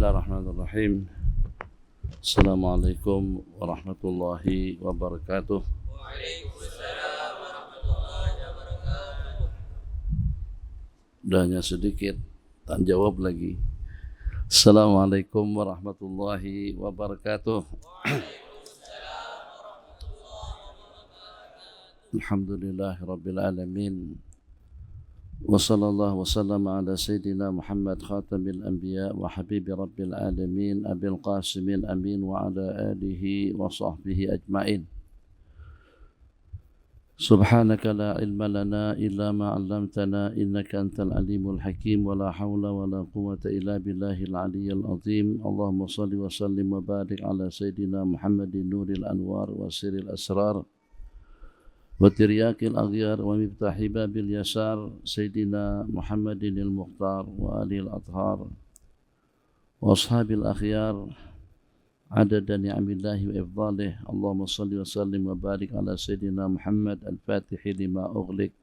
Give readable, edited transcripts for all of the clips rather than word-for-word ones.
Bismillahirrahmanirrahim. Assalamualaikum warahmatullahi wabarakatuh. Waalaikumsalam warahmatullahi wabarakatuh. Udah hanya sedikit, tak jawab lagi. Assalamualaikum warahmatullahi wabarakatuh. Waalaikumsalam warahmatullahi wabarakatuh. Alhamdulillahi rabbil alamin. Wa sallallahu wa sallama ala sayyidina Muhammad khatamil anbiya wa habibi rabbil alamin abil qasimin amin wa ala alihi wa sahbihi ajma'in. Subhanaka la ilma lana illa ma 'allamtana innaka antal alimul hakim wa la hawla wa la quwwata illa billahil aliyyil azim. Allahumma salli wa sallim wa barik ala sayyidina Muhammadin nuril anwar wa sirril asrar wa tiryakil aghyar wa miftahi babil yasar sayyidina Muhammadin al-mukhtar wa alil athhar wa ashabil akhyar adada ni'amillahi wa ifdalih. Allahumma salli wa sallim wa barik ala sayyidina Muhammad al-fatihi lima ughliq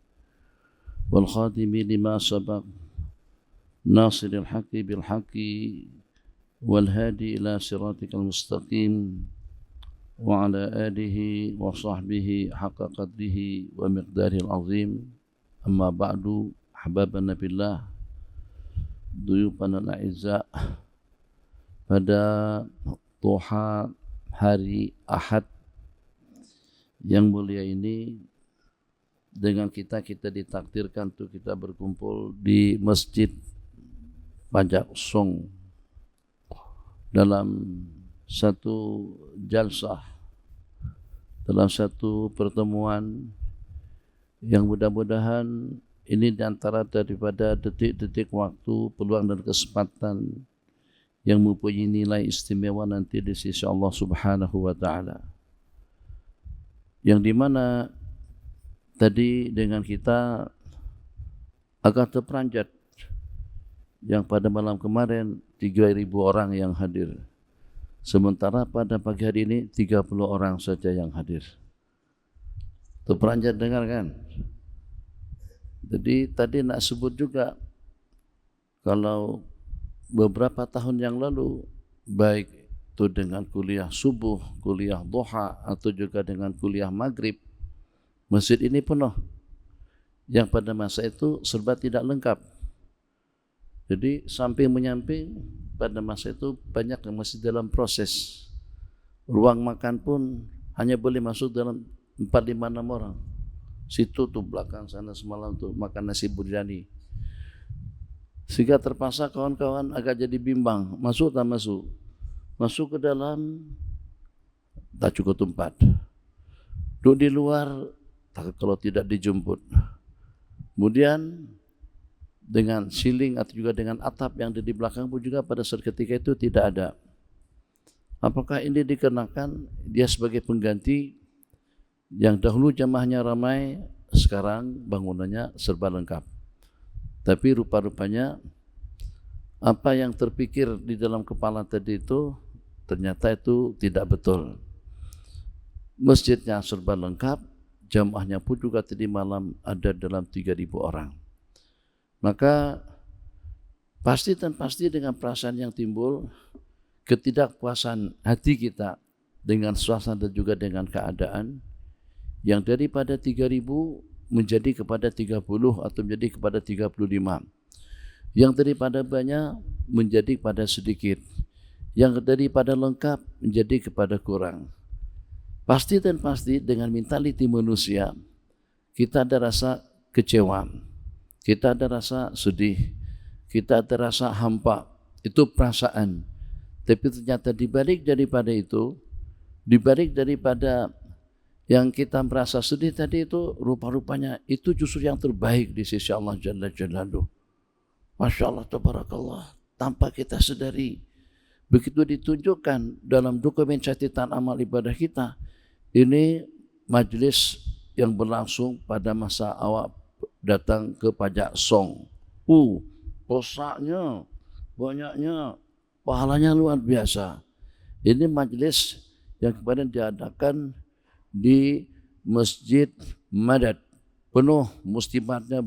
wal khatimi lima sabaq nasiril haqqi bil haqqi wal hadi ila siratikal mustaqim wa ala alihi wa sahbihi haqqa qadrihi wa miqdaril azim. Amma ba'du, ahbabana billah, duyupan al-a'izza, pada duha hari Ahad yang mulia ini, dengan kita ditakdirkan untuk kita berkumpul di Masjid Pajak Song dalam satu jalsah, dalam satu pertemuan yang mudah-mudahan ini diantara daripada detik-detik waktu, peluang dan kesempatan yang mempunyai nilai istimewa nanti di sisi Allah Subhanahu wa Ta'ala, yang dimana tadi dengan kita agak terperanjat yang pada malam kemarin 3.000 orang yang hadir, sementara pada pagi hari ini 30 orang saja yang hadir. Terperanjat dengar kan? Jadi tadi nak sebut juga, kalau beberapa tahun yang lalu, baik itu dengan kuliah subuh, kuliah duha, atau juga dengan kuliah maghrib, masjid ini penuh. Yang pada masa itu serba tidak lengkap. Jadi samping menyamping, pada masa itu banyak yang masih dalam proses. Ruang makan pun hanya boleh masuk dalam 4, 5, 6 orang. Situ tuh belakang sana semalam tuh makan nasi biryani. Sehingga terpaksa kawan-kawan agak jadi bimbang, masuk tak masuk. Masuk ke dalam tak cukup tempat. Duduk di luar tak, kalau tidak dijemput. Kemudian dengan ceiling atau juga dengan atap yang ada di belakang pun juga pada saat ketika itu tidak ada. Apakah ini dikenakan dia sebagai pengganti yang dahulu jamaahnya ramai, sekarang bangunannya serba lengkap. Tapi rupa-rupanya apa yang terpikir di dalam kepala tadi itu ternyata itu tidak betul. Masjidnya serba lengkap, jamaahnya pun juga tadi malam ada dalam 3.000 orang. Maka pasti dengan perasaan yang timbul, ketidakpuasan hati kita dengan suasana dan juga dengan keadaan yang daripada 3.000 menjadi kepada 30 atau menjadi kepada 35, yang daripada banyak menjadi kepada sedikit, yang daripada lengkap menjadi kepada kurang. Pasti dengan mentaliti manusia, kita ada rasa kecewa, kita ada rasa sedih, kita ada rasa hampa. Itu perasaan. Tapi ternyata dibalik daripada itu, dibalik daripada yang kita merasa sedih tadi itu, rupa-rupanya itu justru yang terbaik di sisi Allah Jalla Jalaluh. Masya Allah, tabarakallah. Tanpa kita sedari, begitu ditunjukkan dalam dokumen catatan amal ibadah kita, ini majlis yang berlangsung pada masa awak datang ke Pajak Song. Posaknya, banyaknya, pahalanya luar biasa. Ini majlis yang kemudian diadakan di Masjid Madad. Penuh, muslimatnya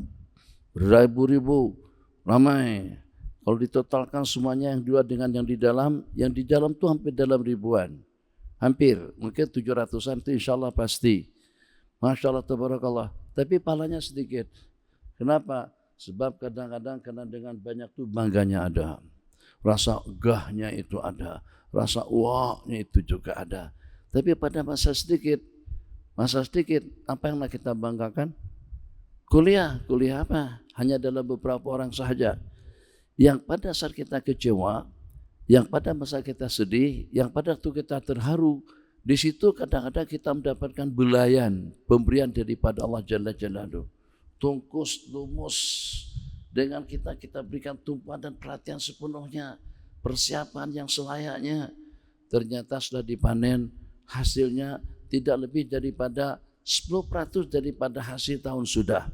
beribu-ribu, ramai. Kalau ditotalkan semuanya yang dua dengan yang di dalam tuh hampir dalam ribuan. Hampir, mungkin 700-an itu insya Allah pasti. Masya Allah, tabarakallah. Tapi pahalanya sedikit. Kenapa? Sebab kadang-kadang karena dengan banyak tuh bangganya ada. Rasa gahnya itu ada. Rasa wahnya itu juga ada. Tapi pada masa sedikit, apa yang kita banggakan? Kuliah apa? Hanya dalam beberapa orang sahaja. Yang pada saat kita kecewa, yang pada masa kita sedih, yang pada waktu kita terharu, di situ kadang-kadang kita mendapatkan belayan, pemberian daripada Allah Jalla Jalaluhu. Tungkus, lumus, dengan kita berikan tumpuan dan perhatian sepenuhnya, persiapan yang selayaknya. Ternyata sudah dipanen, hasilnya tidak lebih daripada 10% daripada hasil tahun sudah.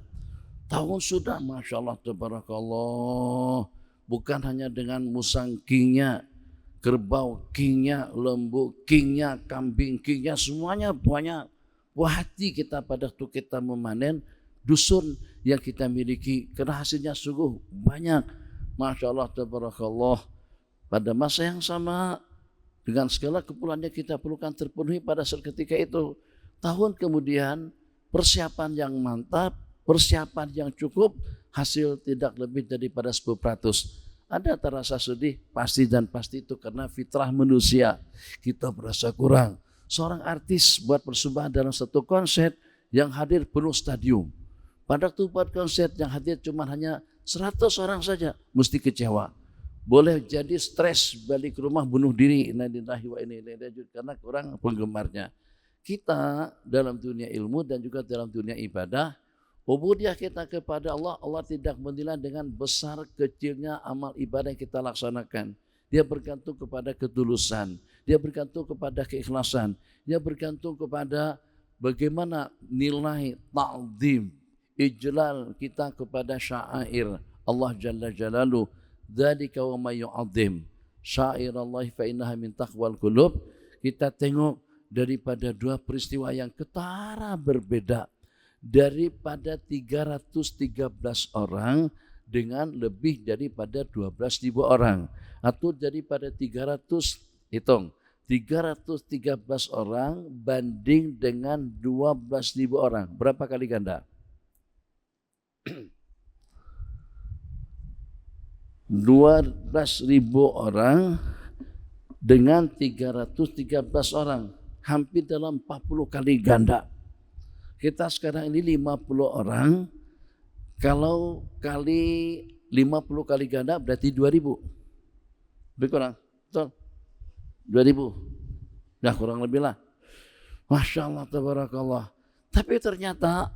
Tahun sudah, Masya Allah, tabarakallah. Bukan hanya dengan musang kingnya, kerbau kingnya, lembu kingnya, kambing kingnya, semuanya banyak. Buah hati kita pada waktu kita memanen dusun yang kita miliki, karena hasilnya sungguh banyak. Masya Allah, tabarakallah. Pada masa yang sama, dengan segala keperluannya kita perlukan terpenuhi pada saat ketika itu. Tahun kemudian, persiapan yang mantap, persiapan yang cukup, hasil tidak lebih daripada 10%. Ada terasa sedih, pasti dan pasti itu karena fitrah manusia. Kita merasa kurang. Seorang artis buat persembahan dalam satu konser yang hadir penuh stadium. Pada waktu buat konser yang hadir cuma hanya 100 orang saja, mesti kecewa. Boleh jadi stres balik ke rumah bunuh diri. Karena kurang penggemarnya. Kita dalam dunia ilmu dan juga dalam dunia ibadah, ubudiyah kita kepada Allah, Allah tidak menilai dengan besar kecilnya amal ibadah yang kita laksanakan. Dia bergantung kepada ketulusan, dia bergantung kepada keikhlasan, dia bergantung kepada bagaimana nilai ta'zim, ijlal kita kepada syair Allah Jalla Jalaluhu. Dzalika wa may yu'azzim syairallahi fa innaha min taqwal qulub. Kita tengok daripada dua peristiwa yang ketara berbeda, daripada 313 orang dengan lebih daripada 12.000 orang, atau daripada 313 orang banding dengan 12.000 orang. Berapa kali ganda? 12.000 orang dengan 313 orang, hampir dalam 40 kali ganda. Kita sekarang ini 50 orang, kalau kali 50 kali ganda berarti 2.000. Lebih kurang, betul? 2.000. Nah, kurang lebih lah. Masya Allah, tabarakallah. Tapi ternyata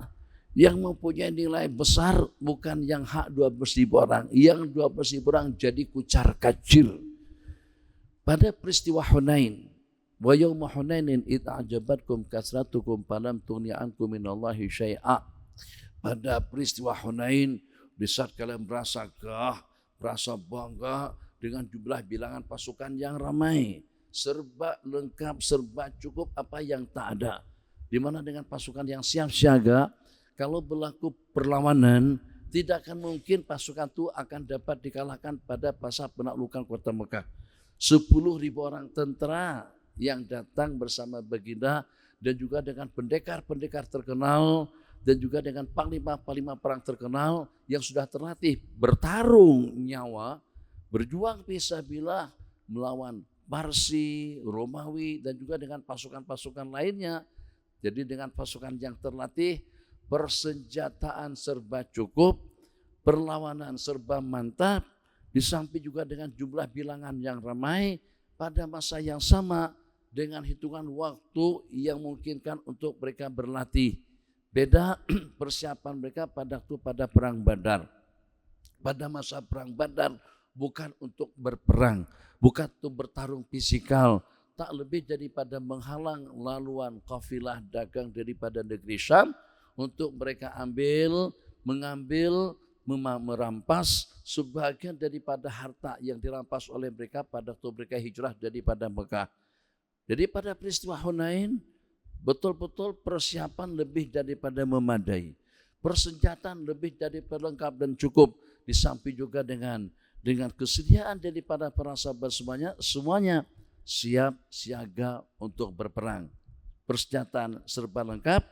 yang mempunyai nilai besar bukan yang hak 12.000 orang. Yang 12.000 orang jadi kucar kacir. Pada peristiwa Hunain, wa yawma Hunainin id a'jabatkum kasratukum falam tughni ankum minallahi syai'a. Pada peristiwa Hunain, di saat kalian merasa bangga dengan jumlah bilangan pasukan yang ramai, serba lengkap, serba cukup, apa yang tak ada. Di mana dengan pasukan yang siap siaga, kalau berlaku perlawanan, tidak akan mungkin pasukan itu akan dapat dikalahkan pada masa penaklukan kota Mekah. 10.000 orang tentara yang datang bersama baginda dan juga dengan pendekar-pendekar terkenal dan juga dengan panglima-panglima perang terkenal yang sudah terlatih bertarung nyawa, berjuang fisabilillah melawan Parsi, Romawi dan juga dengan pasukan-pasukan lainnya. Jadi dengan pasukan yang terlatih, persenjataan serba cukup, perlawanan serba mantap, di samping juga dengan jumlah bilangan yang ramai pada masa yang sama dengan hitungan waktu yang memungkinkan untuk mereka berlatih. Beda persiapan mereka pada perang Badar. Pada masa perang Badar bukan untuk berperang, bukan untuk bertarung fisikal, tak lebih daripada menghalang laluan kafilah dagang daripada negeri Syam untuk mereka mengambil, merampas sebagian daripada harta yang dirampas oleh mereka pada waktu mereka hijrah daripada Mekah. Jadi pada peristiwa Hunain betul-betul persiapan lebih daripada memadai, persenjataan lebih daripada lengkap dan cukup, di samping juga dengan dengan kesediaan daripada para sahabat semuanya siap siaga untuk berperang. Persenjataan serba lengkap,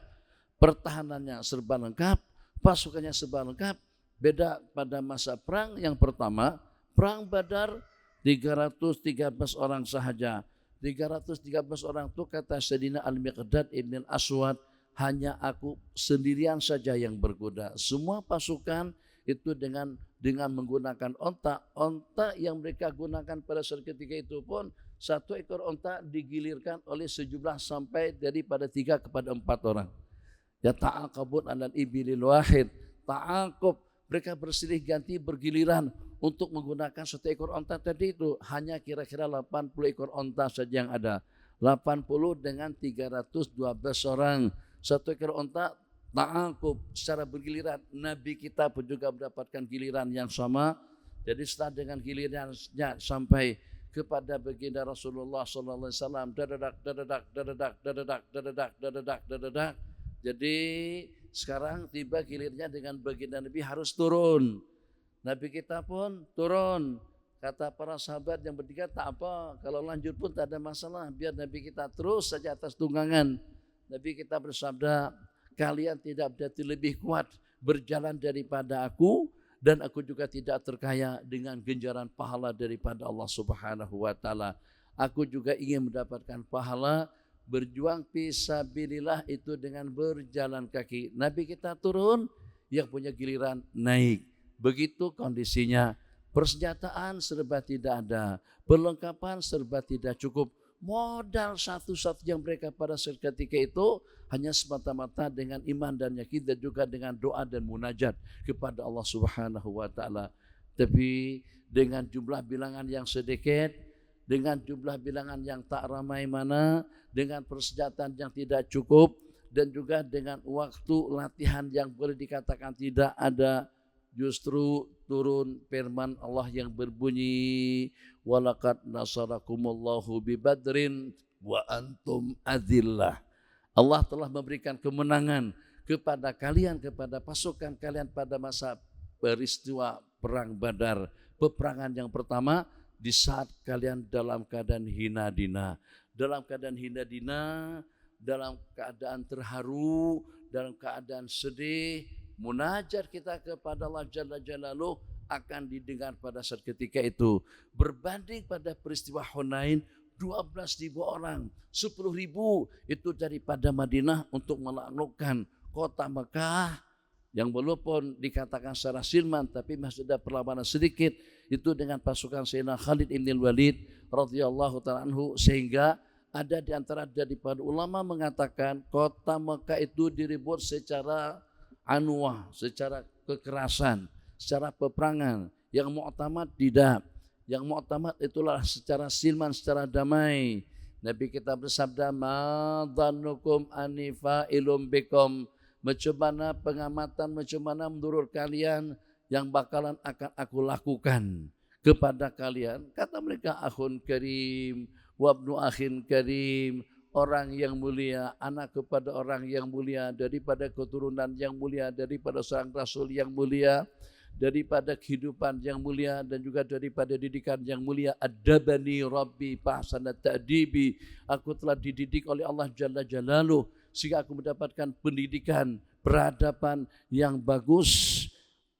pertahanannya serba lengkap, pasukannya serba lengkap. Beda pada masa perang yang pertama, perang Badar 313 orang sahaja. 313 orang itu kata Sayyidina Al-Miqdad Ibn Al-Aswad, hanya aku sendirian saja yang berkuda. Semua pasukan itu dengan menggunakan onta yang mereka gunakan pada saat ketika itu pun satu ekor onta digilirkan oleh sejumlah sampai daripada 3 kepada 4 orang. Ya ta'aqabun alal ibilil wahid, ta'aqub, mereka bersilih ganti bergiliran untuk menggunakan satu ekor onta tadi itu. Hanya kira-kira 80 ekor onta saja yang ada. 80 dengan 312 orang. Satu ekor onta ta'aqub secara bergiliran. Nabi kita pun juga mendapatkan giliran yang sama. Jadi setelah dengan gilirannya sampai kepada baginda Rasulullah sallallahu alaihi wasallam, dadadak. Jadi sekarang tiba gilirnya dengan baginda Nabi harus turun. Nabi kita pun turun. Kata para sahabat yang bertiga, tak apa, kalau lanjut pun tak ada masalah, biar Nabi kita terus saja atas tunggangan. Nabi kita bersabda, kalian tidak berarti lebih kuat berjalan daripada aku, dan aku juga tidak terkaya dengan ganjaran pahala daripada Allah Subhanahu wa taala. Aku juga ingin mendapatkan pahala berjuang fisabilillah itu dengan berjalan kaki. Nabi kita turun, yang punya giliran naik. Begitu kondisinya. Persenjataan serba tidak ada, perlengkapan serba tidak cukup. Modal satu-satu yang mereka pada saat ketika itu hanya semata-mata dengan iman dan yakin, dan juga dengan doa dan munajat kepada Allah Subhanahu wa taala. Tapi dengan jumlah bilangan yang sedikit, dengan jumlah bilangan yang tak ramai mana, dengan persenjataan yang tidak cukup, dan juga dengan waktu latihan yang boleh dikatakan tidak ada, justru turun firman Allah yang berbunyi, walaqad nasarakumullahu bibadrin wa antum adillah. Allah telah memberikan kemenangan kepada kalian, kepada pasukan kalian pada masa peristiwa perang Badar, peperangan yang pertama, di saat kalian dalam keadaan hina dina, dalam keadaan terharu, dalam keadaan sedih. Munajat kita kepada Allah Jalla Jalaluh akan didengar pada saat ketika itu. Berbanding pada peristiwa Hunain, 12.000 orang, 10.000 itu daripada Madinah untuk menaklukkan kota Mekah, yang walaupun dikatakan secara silman tapi masih ada perlawanan sedikit, itu dengan pasukan Sayyidina Khalid ibn Walid radhiyallahu ta'ala anhu. Sehingga ada di antara daripada ulama mengatakan kota Mekah itu direbut secara anwah, secara kekerasan, secara peperangan. Yang mu'tamad tidak. Yang mu'tamad itulah secara silman, secara damai. Nabi kita bersabda, ma dhannukum anifa ilum bikum, macam mana pengamatan, macam mana menurut kalian yang bakalan akan aku lakukan kepada kalian. Kata mereka, akhun karim, wabnu akhin karim, orang yang mulia, anak kepada orang yang mulia, daripada keturunan yang mulia, daripada seorang rasul yang mulia, daripada kehidupan yang mulia, dan juga daripada didikan yang mulia. Adabani Rabbi fahsana ta'dibi, aku telah dididik oleh Allah Jalla Jalaluh sehingga aku mendapatkan pendidikan peradaban yang bagus.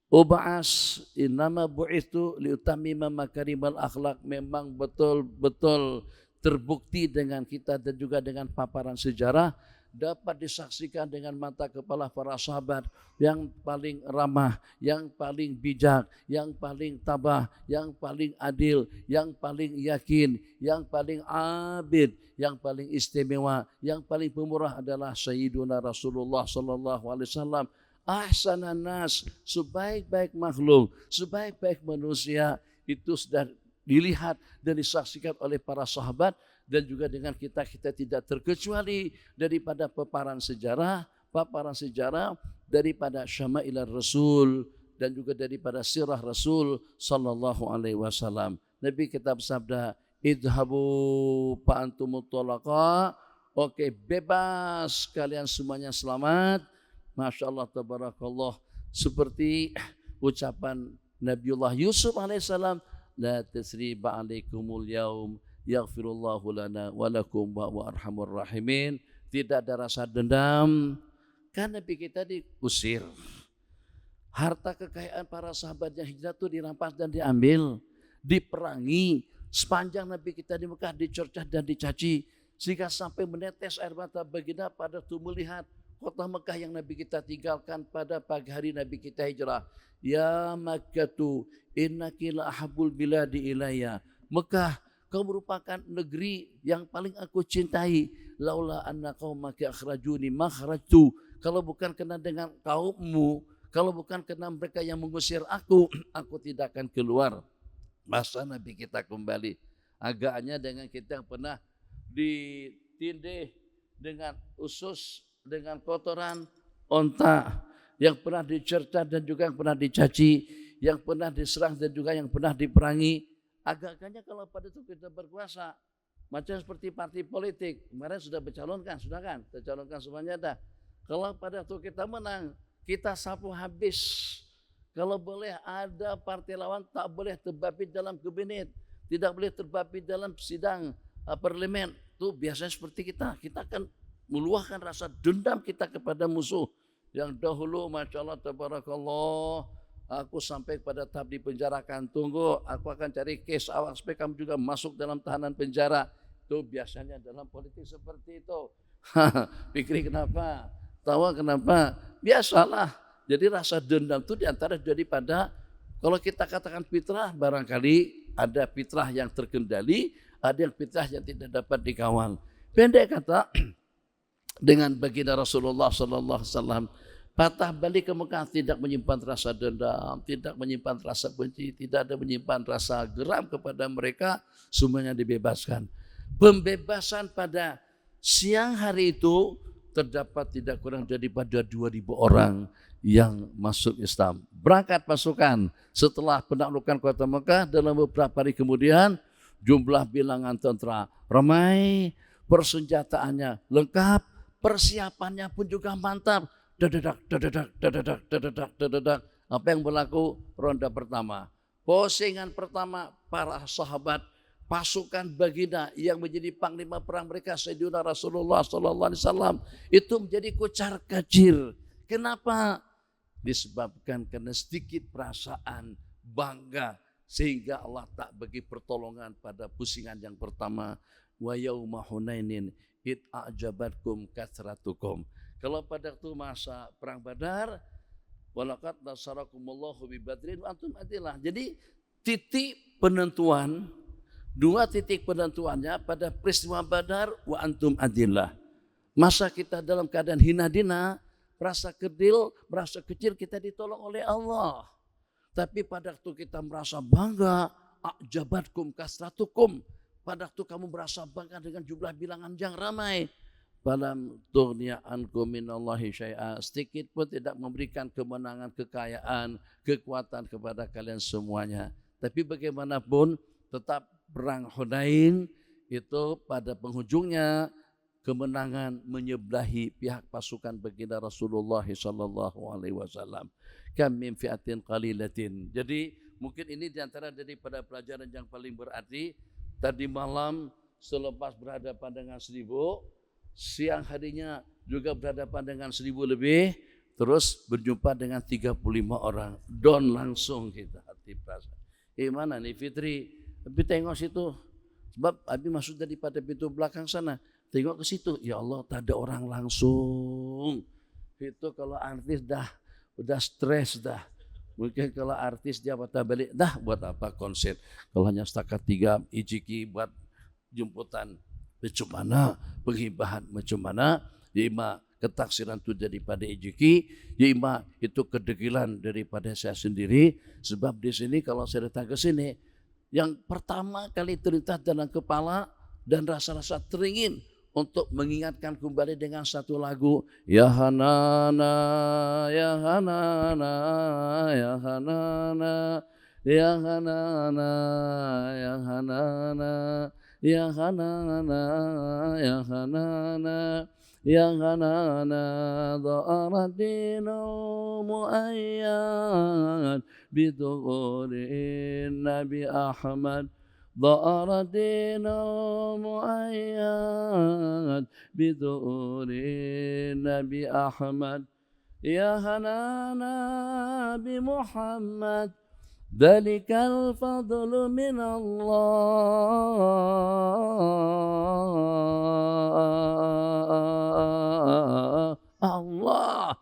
Uba'as innama bu'ithu liutamima makarimal akhlak. Memang betul-betul terbukti dengan kita dan juga dengan paparan sejarah, dapat disaksikan dengan mata kepala para sahabat yang paling ramah, yang paling bijak, yang paling tabah, yang paling adil, yang paling yakin, yang paling abid, yang paling istimewa, yang paling pemurah adalah Sayyiduna Rasulullah sallallahu alaihi wasallam. Ahsanan nas, sebaik-baik makhluk, sebaik-baik manusia, itu sudah dilihat dan disaksikan oleh para sahabat, dan juga dengan kita tidak terkecuali daripada paparan sejarah daripada syamailah Rasul, dan juga daripada sirah Rasul sallallahu alaihi wasallam. Nabi kita bersabda, idhabu fa antumut thalaqa, oke, bebas kalian semuanya selamat. Masya Allah tabarakallah, seperti ucapan Nabiullah Yusuf alaihissalam, la tasriba alaikumul yaum yaghfirullahu lana wa lakum wa arhamur rahimin. Tidak ada rasa dendam karena Nabi kita diusir. Harta kekayaan para sahabat yang hijrah itu dirampas dan diambil, diperangi. Sepanjang Nabi kita di Mekah dicercah dan dicaci, sehingga sampai menetes air mata baginda pada tuh melihat kota Mekah yang Nabi kita tinggalkan pada pagi hari Nabi kita hijrah. Ya Makkatu innaki la ahabbul biladi ilayya. Mekah, kau merupakan negeri yang paling aku cintai. Laula anna qaumaka akhrajuni makhrajtu. Kalau bukan kena dengan kaummu, kalau bukan karena mereka yang mengusir aku tidak akan keluar. Masa Nabi kita kembali. Agaknya dengan kita yang pernah ditindih dengan usus, dengan kotoran onta, yang pernah dicerca dan juga yang pernah dicaci, yang pernah diserang dan juga yang pernah diperangi. Agaknya kalau pada itu kita berkuasa, macam seperti partai politik, kemarin sudah bercalonkan, sudah kan? Tercalonkan semuanya dah. Kalau pada itu kita menang, kita sapu habis. Kalau boleh ada partai lawan tak boleh terbabi dalam kabinet, tidak boleh terbabi dalam sidang parlemen. Itu biasanya seperti kita akan meluahkan rasa dendam kita kepada musuh yang dahulu. Masya Allah tabarakallah, aku sampai pada tahap dipenjarakan. Tunggu, aku akan cari case awak supaya kamu juga masuk dalam tahanan penjara. Itu biasanya dalam politik seperti itu. Pikir kenapa? Tawa kenapa? Biasalah. Jadi rasa dendam itu diantara daripada, kalau kita katakan fitrah, barangkali ada fitrah yang terkendali, ada yang fitrah yang tidak dapat dikawal. Pendek kata, dengan baginda Rasulullah sallallahu alaihi wasallam patah balik ke Mekah, tidak menyimpan rasa dendam, tidak menyimpan rasa benci, tidak ada menyimpan rasa geram kepada mereka, semuanya dibebaskan. Pembebasan pada siang hari itu terdapat tidak kurang daripada 2.000 orang yang masuk Islam. Berangkat pasukan setelah penaklukan kota Mekah, dalam beberapa hari kemudian jumlah bilangan tentara ramai, persenjataannya lengkap, persiapannya pun juga mantap. Dadadak, dadadak, dadadak, dadadak, dadadak. Apa yang berlaku? Ronda pertama. Posingan pertama, para sahabat, pasukan baginda yang menjadi panglima perang mereka, Sayyidina Rasulullah SAW, itu menjadi kocar-kacir. Kenapa? Disebabkan karena sedikit perasaan bangga, sehingga Allah tak bagi pertolongan pada pusingan yang pertama. Wa yauma Hunainin id a'jabatkum kathratukum. Kalau pada waktu masa perang Badar, walaqad nasarakumullahu bi badrin wa antum adillah. Jadi titik penentuan, dua titik penentuannya pada peristiwa Badar, wa antum adillah. Masa kita dalam keadaan hina dina, merasa kerdil, merasa kecil, kita ditolong oleh Allah. Tapi pada waktu kita merasa bangga, a'jabatkum kasratukum, pada waktu kamu merasa bangga dengan jumlah bilangan yang ramai, falam tughniya ankum minallahi syai'a, sedikit pun tidak memberikan kemenangan, kekayaan, kekuatan kepada kalian semuanya. Tapi bagaimanapun tetap perang Hunain itu pada penghujungnya kemenangan menyebelahi pihak pasukan baginda Rasulullah sallallahu alaihi wasallam. Kam min fi'atin qalilatin. Jadi mungkin ini diantara daripada pelajaran yang paling berarti. Tadi malam selepas berhadapan dengan 1.000, siang harinya juga berhadapan dengan 1.000 lebih, terus berjumpa dengan 35 orang. Don langsung kita hati perasaan. Mana nih Fitri? Tapi tengok situ. Sebab Abi masuk daripada pintu belakang sana. Tengok ke situ, ya Allah tak ada orang langsung. Itu kalau artis udah stres dah. Mungkin kalau artis dia patah balik, dah buat apa konser? Kalau hanya setakat 3 ijiki buat jemputan, macam mana? Penghibahan macam mana? Ima ketaksiran itu daripada ijiki, ima itu kedegilan daripada saya sendiri. Sebab di sini kalau saya datang ke sini, yang pertama kali terlintas dalam kepala dan rasa-rasa teringin untuk mengingatkan kembali dengan satu lagu, Ya Hanana, Ya Hanana, Ya Hanana, Ya Hanana, Ya Hanana, Ya Hanana, Ya Hanana, يا غنانا ظهر الدين مؤيد بظهور النبي أحمد ظهر الدين مؤيد بظهور النبي أحمد يا هنانا بمحمد ذلك الفضل من الله. Allah.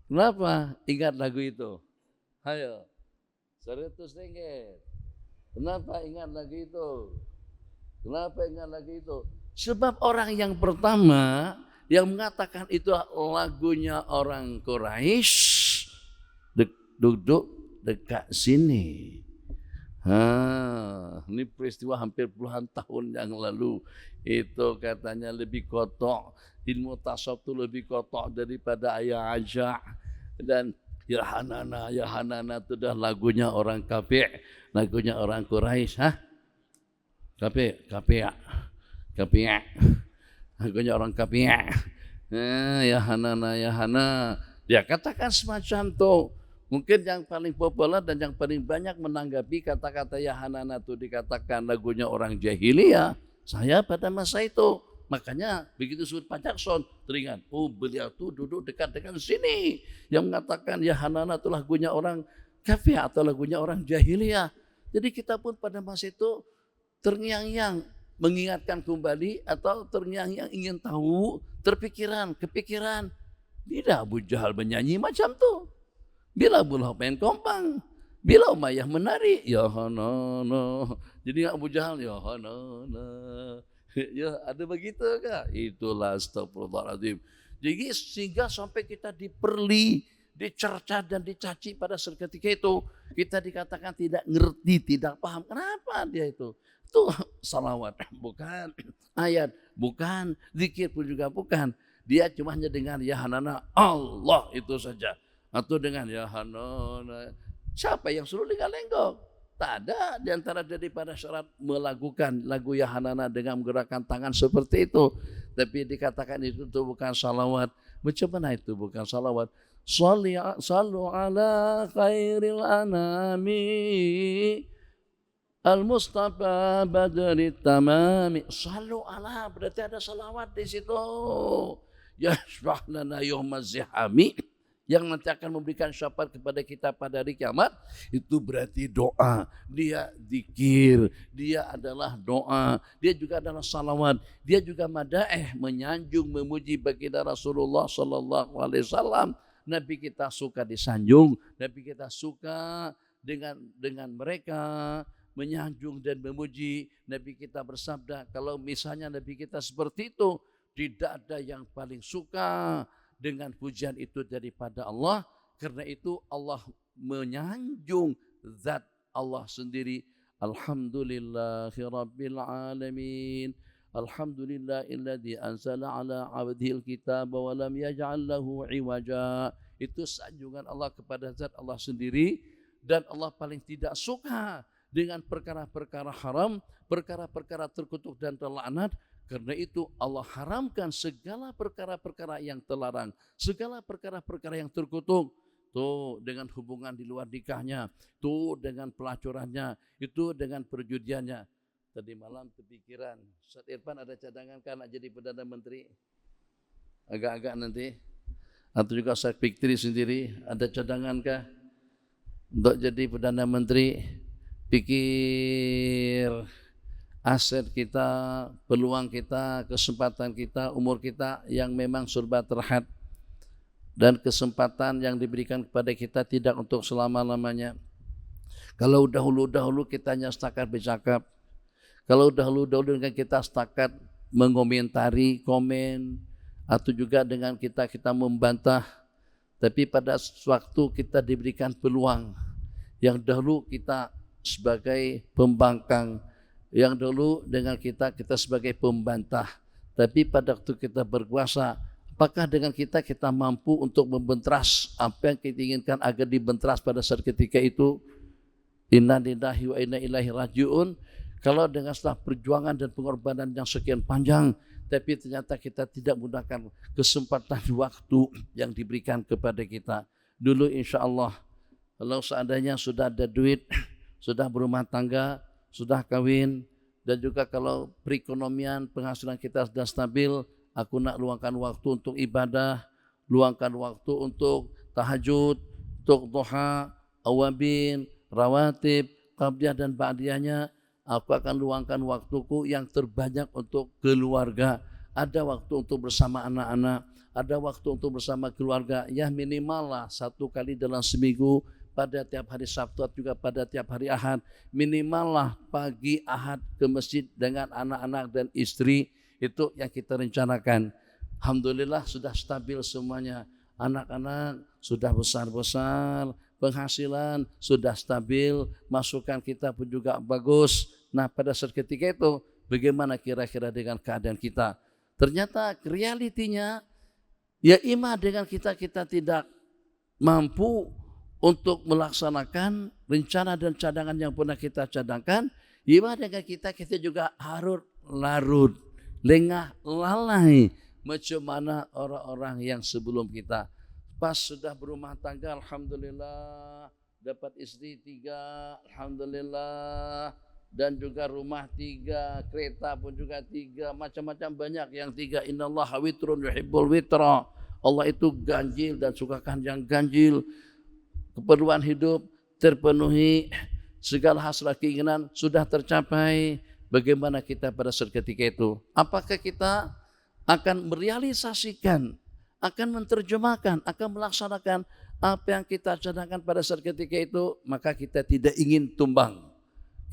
Kenapa ingat lagu itu? Ayo, 100 ringgit. Kenapa ingat lagu itu? Kenapa ingat lagu itu? Sebab orang yang pertama yang mengatakan itu lagunya orang Quraisy duduk dekat sini. Ini peristiwa hampir puluhan tahun yang lalu. Itu katanya lebih kotor. Ilmu tasawuf itu lebih kotor daripada ayah Aja. Dan ya Hanana itu dah lagunya orang kafir, lagunya orang Quraisy. Kafir. Lagunya orang kafir. Ya Hana. Dia katakan semacam itu. Mungkin yang paling populer dan yang paling banyak menanggapi kata-kata ya Hanana itu dikatakan lagunya orang jahiliyah. Saya pada masa itu. Makanya begitu sebut Pak Jackson, teringat, oh beliau tuh duduk dekat dengan sini. Yang mengatakan ya Hanana itu lagunya orang kafir atau lagunya orang jahiliyah. Jadi kita pun pada masa itu terngiang-ngiang mengingatkan kembali atau terngiang-ngiang ingin tahu, kepikiran. Bila Abu Jahal menyanyi macam tuh. Bila Abu Lahab main kompang. Bila Umayyah menari, ya Hanana. Jadi Abu Jahal, ya Hanana. Ya ada begitu kah? Itulah astagfirullahaladzim. Jadi sehingga sampai kita diperli, dicerca dan dicaci pada seketika itu. Kita dikatakan tidak ngerti, tidak paham. Kenapa dia itu? Itu salawat, bukan. Ayat, bukan. Zikir pun juga bukan. Dia cuma hanya dengan ya Hanana, Allah itu saja. Atau dengan ya Hanana. Siapa yang suruh lenggak-lenggok? Tak ada di antara daripada syarat melakukan lagu ya Hanana dengan menggerakkan tangan seperti itu. Tapi dikatakan itu bukan salawat. Macam mana itu bukan salawat? Sallu ala khairil anami al-Mustafa badri tamami. Sallu ala, berarti ada salawat di situ. Yashfah lana yawmaz zihami. Yang nanti akan memberikan syafaat kepada kita pada hari kiamat, itu berarti doa. Dia zikir, dia adalah doa, dia juga adalah salawat, dia juga madaih, menyanjung, memuji baginda Rasulullah sallallahu alaihi wasallam. Nabi kita suka disanjung, Nabi kita suka dengan mereka menyanjung dan memuji. Nabi kita bersabda, kalau misalnya Nabi kita seperti itu, tidak ada yang paling suka dengan pujian itu daripada Allah. Karena itu Allah menyanjung zat Allah sendiri. Alhamdulillahi rabbil alamin. Alhamdulillahilladzi anzala ala abdihil kitab wa lam yaj'al lahu iwaja. Itu sanjungan Allah kepada zat Allah sendiri. Dan Allah paling tidak suka dengan perkara-perkara haram, perkara-perkara terkutuk dan terlaknat. Karena itu Allah haramkan segala perkara-perkara yang terlarang, segala perkara-perkara yang terkutuk. Tuh dengan hubungan di luar nikahnya, tuh dengan pelacurannya, itu dengan perjudiannya. Tadi malam terpikiran, Ustaz Irfan ada cadangan kan nak jadi Perdana Menteri? Agak-agak nanti. Atau juga Ustaz Fikri sendiri, ada cadangan kah untuk jadi Perdana Menteri? Pikir aset kita, peluang kita, kesempatan kita, umur kita yang memang serba terhad. Dan kesempatan yang diberikan kepada kita tidak untuk selama-lamanya. Kalau dahulu-dahulu kita hanya setakat bercakap. Kalau dahulu-dahulu dengan kita setakat mengomentari, komen. Atau juga dengan kita membantah. Tapi pada waktu kita diberikan peluang. Yang dahulu kita sebagai pembangkang. Yang dulu dengan kita sebagai pembantah. Tapi pada waktu kita berkuasa, apakah dengan kita mampu untuk membentras apa yang kita inginkan agar dibentras pada saat ketika itu? Inna lillahi wa inna ilaihi raji'un. Kalau dengan setelah perjuangan dan pengorbanan yang sekian panjang, tapi ternyata kita tidak menggunakan kesempatan waktu yang diberikan kepada kita. Dulu insya Allah, kalau seandainya sudah ada duit, sudah berumah tangga, sudah kawin, dan juga kalau perekonomian penghasilan kita sudah stabil, aku nak luangkan waktu untuk ibadah, luangkan waktu untuk tahajud, untuk duha, awabin, rawatib, qabliyah dan ba'diyahnya. Aku akan luangkan waktuku yang terbanyak untuk keluarga. Ada waktu untuk bersama anak-anak, ada waktu untuk bersama keluarga. Ya minimal lah 1 kali dalam seminggu, pada tiap hari Sabtu juga pada tiap hari Ahad. Minimal lah pagi Ahad ke masjid dengan anak-anak dan istri. Itu yang kita rencanakan. Alhamdulillah sudah stabil semuanya. Anak-anak sudah besar-besar, penghasilan sudah stabil, masukan kita pun juga bagus. Nah pada saat ketika itu bagaimana kira-kira dengan keadaan kita? Ternyata realitinya ya ima dengan kita tidak mampu untuk melaksanakan rencana dan cadangan yang pernah kita cadangkan. Ima dengan kita juga harus larut, lengah, lalai macam mana orang-orang yang sebelum kita. Pas sudah berumah tangga, alhamdulillah, dapat istri 3, alhamdulillah, dan juga rumah 3, kereta pun juga 3, macam-macam banyak yang 3. Innallaha witrun yuhibbul witra. Allah itu ganjil dan sukakan yang ganjil. Keperluan hidup terpenuhi, segala hasrat keinginan sudah tercapai. Bagaimana kita pada saat ketika itu? Apakah kita akan merealisasikan, akan menerjemahkan, akan melaksanakan apa yang kita cadangkan pada saat ketika itu? Maka kita tidak ingin tumbang.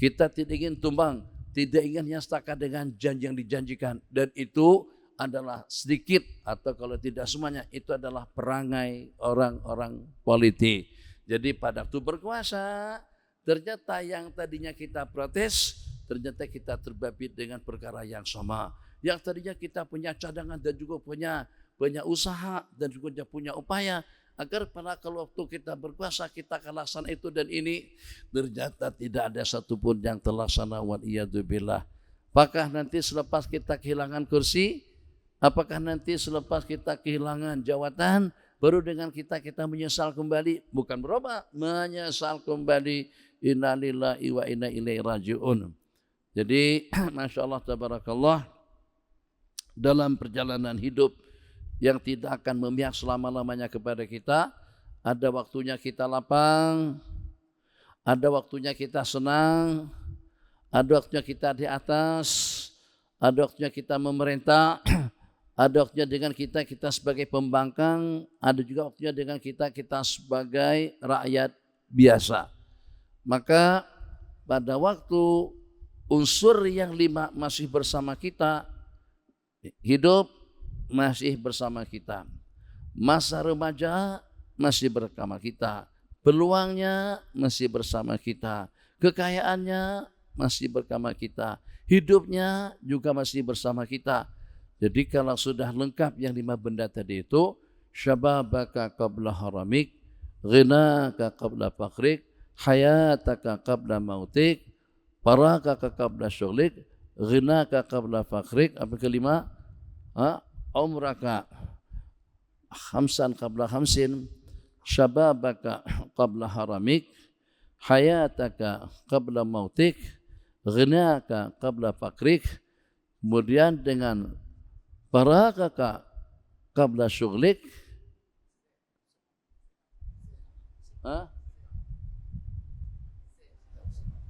Kita tidak ingin tumbang, tidak ingin setakat dengan janji yang dijanjikan. Dan itu adalah sedikit atau kalau tidak semuanya itu adalah perangai orang-orang politik. Jadi pada waktu berkuasa, ternyata yang tadinya kita protes, ternyata kita terbabit dengan perkara yang sama. Yang tadinya kita punya cadangan dan juga punya usaha dan juga punya upaya agar pada kalau waktu kita berkuasa kita akan laksana itu dan ini, ternyata tidak ada satupun yang terlaksana. Waliyadzubillah. Apakah nanti selepas kita kehilangan kursi, apakah nanti selepas kita kehilangan jawatan, baru dengan kita menyesal kembali? Bukan berubah, menyesal kembali. Inna lillahi wa inna ilaihi raji'un. Jadi Masya Allah tabarakallah, dalam perjalanan hidup yang tidak akan memihak selama-lamanya kepada kita, ada waktunya kita lapang, ada waktunya kita senang, ada waktunya kita di atas, ada waktunya kita memerintah, ada waktunya dengan kita sebagai pembangkang, ada juga waktunya dengan kita sebagai rakyat biasa. Maka pada waktu unsur yang 5 masih bersama kita, hidup masih bersama kita, masa remaja masih bersama kita, peluangnya masih bersama kita, kekayaannya masih bersama kita, hidupnya juga masih bersama kita. Jadi kalau sudah lengkap yang 5 benda tadi itu, syababaka qabla haramik, ghinaka qabla fakrik, hayataka qabla mautik, parakaka qabla syughlik, ghinaka qabla fakrik. Apa kelima? Umraka khamsan qabla khamsin, syababaka qabla haramik, hayataka qabla mautik, ghinaka qabla fakrik. Kemudian dengan parakaka qabla syughlik,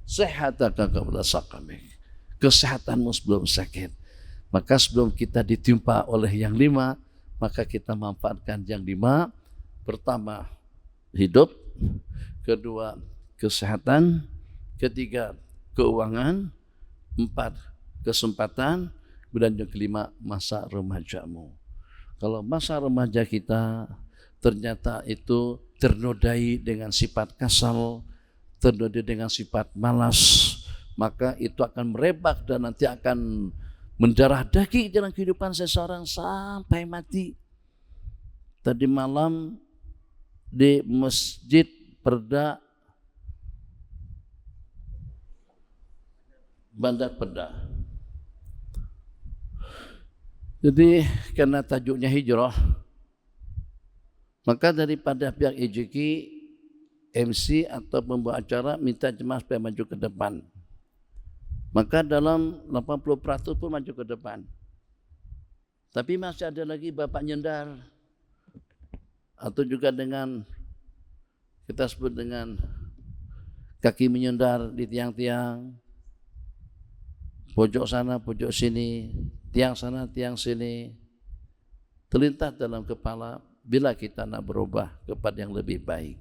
sehataka qabla saqamik, kesehatanmu sebelum sakit. Maka sebelum kita ditimpa oleh yang 5, maka kita manfaatkan yang 5. Pertama, hidup. Kedua, kesehatan. Ketiga, keuangan. 4, kesempatan. Dan yang kelima, masa remajamu. Kalau masa remaja kita ternyata itu ternodai dengan sifat kasal, ternodai dengan sifat malas, maka itu akan merebak dan nanti akan mendarah daging dalam kehidupan seseorang sampai mati. Tadi malam di Masjid Perda Bandar Perda, Jadi karena tajuknya hijrah, maka daripada pihak EJK, MC atau pembawa acara minta jemaah supaya maju ke depan. Maka dalam 80% pun maju ke depan. Tapi masih ada lagi bapak nyendar, atau juga dengan kita sebut dengan kaki menyendar di tiang-tiang, pojok sana, pojok sini, tiang sana, tiang sini, terlintas dalam kepala bila kita nak berubah kepada yang lebih baik.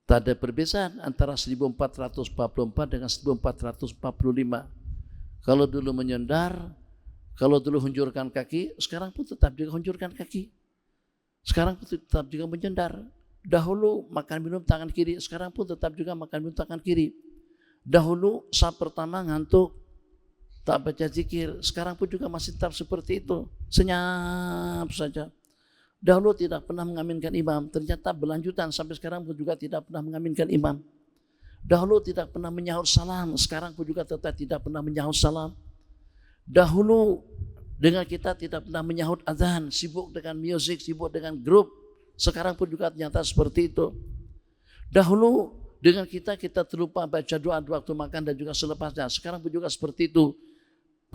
Tak ada perbezaan antara 1444 dengan 1445. Kalau dulu menyendar, kalau dulu hunjurkan kaki, sekarang pun tetap juga hunjurkan kaki. Sekarang pun tetap juga menyendar. Dahulu makan minum tangan kiri, sekarang pun tetap juga makan minum tangan kiri. Dahulu saat pertama ngantuk, tak baca zikir, sekarang pun juga masih tetap seperti itu, senyap saja. Dahulu tidak pernah mengaminkan imam, ternyata berlanjutan sampai sekarang pun juga tidak pernah mengaminkan imam. Dahulu tidak pernah menyahut salam, sekarang pun juga tetap tidak pernah menyahut salam. Dahulu dengan kita tidak pernah menyahut azan, sibuk dengan musik, sibuk dengan grup, sekarang pun juga ternyata seperti itu. Dahulu dengan kita terlupa baca doa di waktu makan dan juga selepasnya, sekarang pun juga seperti itu.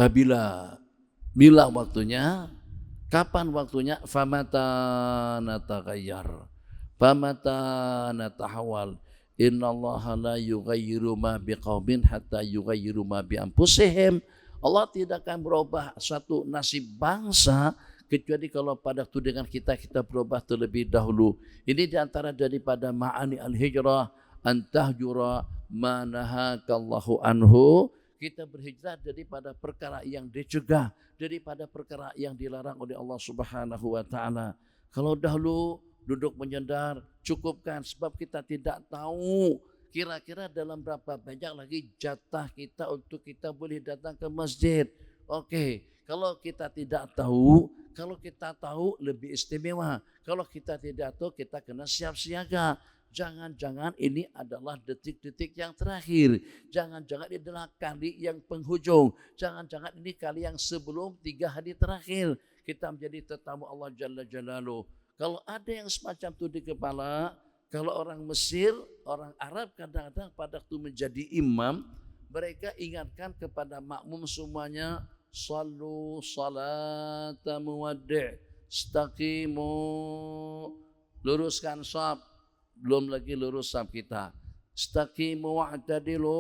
Bila waktunya, kapan waktunya? Famata nataghayyar, famata natahawal. Innallaha la yughayyiru ma biqaumin hatta yughayyiru ma bi anfusihim. Allah tidak akan berubah suatu nasib bangsa kecuali kalau pada waktu dengan kita berubah terlebih dahulu. Ini diantara daripada ma'ani al-hijrah, antahjura ma nahakallahu anhu. Kita berhijrah daripada perkara yang dicegah, daripada perkara yang dilarang oleh Allah Subhanahu wa taala. Kalau dahulu duduk menyendar, cukupkan, sebab kita tidak tahu kira-kira dalam berapa banyak lagi jatah kita untuk kita boleh datang ke masjid. Oke, kalau kita tidak tahu, kalau kita tahu lebih istimewa. Kalau kita tidak tahu, kita kena siap siaga. Jangan-jangan ini adalah detik-detik yang terakhir. Jangan-jangan ini adalah kali yang penghujung. Jangan-jangan ini kali yang sebelum 3 hari terakhir kita menjadi tetamu Allah Jalla Jalaluh. Kalau ada yang semacam itu di kepala, kalau orang Mesir, orang Arab kadang-kadang pada waktu menjadi imam, mereka ingatkan kepada makmum semuanya, sallu salata muwaddi', istaqimu, luruskan shaf. Belum lagi lurus shaf kita. Istaqimu wa'tadilu,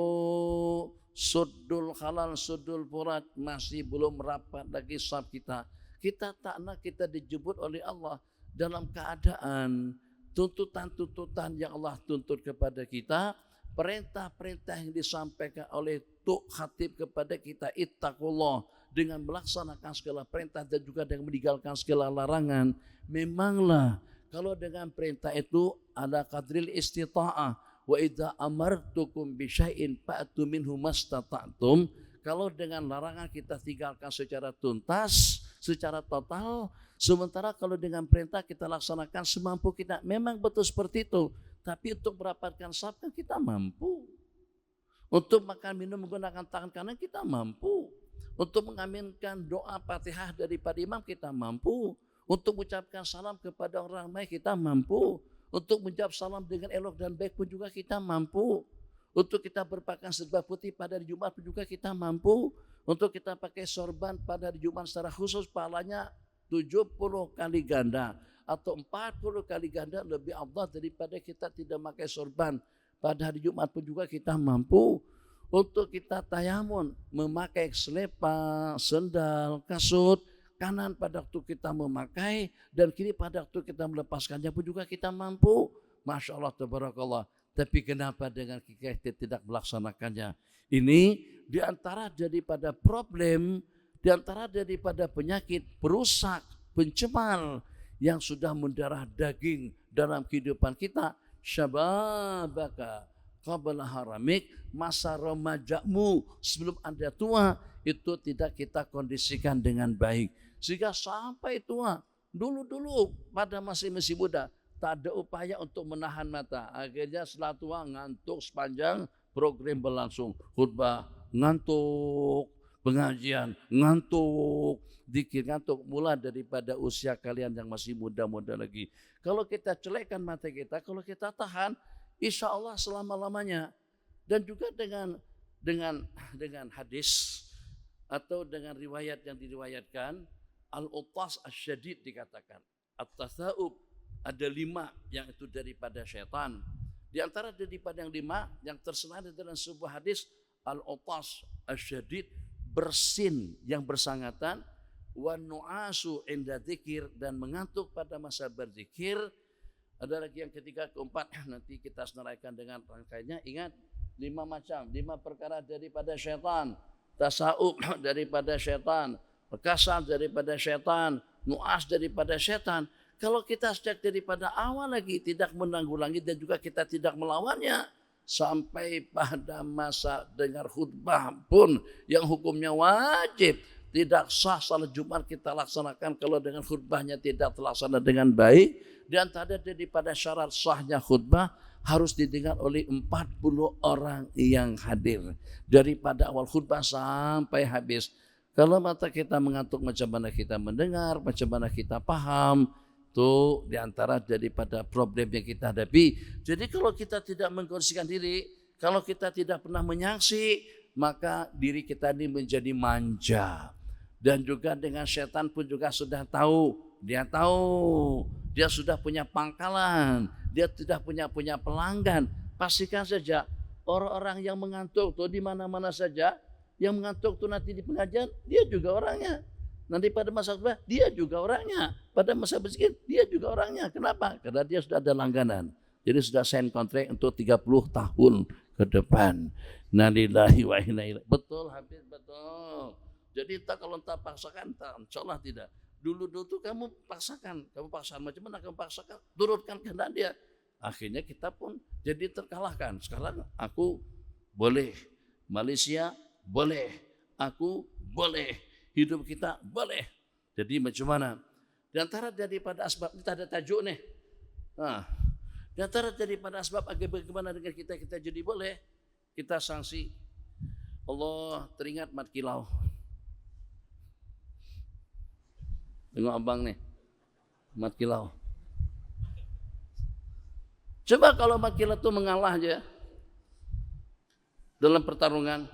suddul halal, suddul furat, masih belum rapat lagi shaf kita. Kita tak nak kita dijemput oleh Allah dalam keadaan tuntutan-tuntutan yang Allah tuntut kepada kita, perintah-perintah yang disampaikan oleh Tuk Khatib kepada kita, ittaqullah, dengan melaksanakan segala perintah dan juga dengan meninggalkan segala larangan. Memanglah kalau dengan perintah itu ada qadril istita'ah, wa idza amartukum bi syai'in fa'tu minhu mastata'tum. Kalau dengan larangan kita tinggalkan secara tuntas, secara total, sementara kalau dengan perintah kita laksanakan semampu kita. Memang betul seperti itu, tapi untuk merapatkan shaf kan kita mampu. Untuk makan minum menggunakan tangan kanan kita mampu. Untuk mengaminkan doa Fatihah daripada imam kita mampu. Untuk mengucapkan salam kepada orang ramai kita mampu. Untuk menjawab salam dengan elok dan baik pun juga kita mampu. Untuk kita berpakaian serba putih pada hari Jumat pun juga kita mampu. Untuk kita pakai sorban pada hari Jumat secara khusus, pahalanya 70 kali ganda atau 40 kali ganda lebih afdal daripada kita tidak pakai sorban. Pada hari Jumat pun juga kita mampu. Untuk kita tayamun, memakai selepa, sendal, kasut, kanan pada waktu kita memakai dan kiri pada waktu kita melepaskannya pun juga kita mampu. Masya Allah, tabarakallah. Tapi kenapa dengan kita tidak melaksanakannya? Ini diantara daripada problem, diantara daripada penyakit perusak, pencemar yang sudah mendarah daging dalam kehidupan kita. Syababaka qabla haramik, masa remajamu sebelum Anda tua itu tidak kita kondisikan dengan baik. Sehingga sampai tua, dulu pada masih muda, tak ada upaya untuk menahan mata. Akhirnya setelah tua ngantuk sepanjang program berlangsung. Khutbah ngantuk, pengajian, ngantuk, zikir ngantuk, mulai daripada usia kalian yang masih muda-muda lagi. Kalau kita celekkan mata kita, kalau kita tahan, insya Allah selama-lamanya. Dan juga dengan hadis atau dengan riwayat yang diriwayatkan, al-utas asyadid dikatakan, at-tatha'ub, ada 5 yang itu daripada syaitan. Di antara daripada yang 5 yang tersenada dalam sebuah hadis, al-utas asyadid, bersin yang bersangatan, wa nu'asu inda dzikir, dan mengantuk pada masa berzikir. Ada lagi yang ketiga, keempat, nanti kita senaraikan dengan rangkaiannya. Ingat, 5 macam, 5 perkara daripada syaitan. Tasawuf daripada syaitan, kasal daripada syaitan, nu'as daripada syaitan. Kalau kita sejak daripada awal lagi tidak menanggulangi dan juga kita tidak melawannya, sampai pada masa dengar khutbah pun yang hukumnya wajib, tidak sah salat Jumat kita laksanakan kalau dengan khutbahnya tidak terlaksana dengan baik. Dan ada daripada syarat sahnya khutbah harus didengar oleh 40 orang yang hadir daripada awal khutbah sampai habis. Kalau mata kita mengantuk, macam mana kita mendengar, macam mana kita paham? Itu diantara daripada problem yang kita hadapi. Jadi kalau kita tidak mengkondisikan diri, kalau kita tidak pernah menyaksi, maka diri kita ini menjadi manja. Dan juga dengan setan pun juga sudah tahu, dia sudah punya pangkalan, dia sudah punya pelanggan. Pastikan saja orang-orang yang mengantuk tuh di mana-mana saja, yang mengantuk tuh nanti di pengajian, dia juga orangnya. Nanti pada masa khutbah, dia juga orangnya. Pada masa berzikir, dia juga orangnya. Kenapa? Karena dia sudah ada langganan. Jadi sudah sign kontrak untuk 30 tahun ke depan. Nalillahi wa inna ilaihi. Betul Habib, betul. Jadi kalau tak paksakan, insya Allah tidak. Dulu tuh kamu paksakan macam mana kamu paksakan, turutkan kehendak dia. Akhirnya kita pun jadi terkalahkan. Sekarang aku boleh, Malaysia boleh, aku boleh. Hidup kita boleh. Jadi macam mana? Di antara daripada asbab, kita ada tajuk nih. Di antara daripada asbab agar bagaimana dengan kita jadi boleh, kita sanksi. Allah teringat mat kilau. Tengok abang nih, mat kilau. Coba kalau mat kilau itu mengalah aja dalam pertarungan,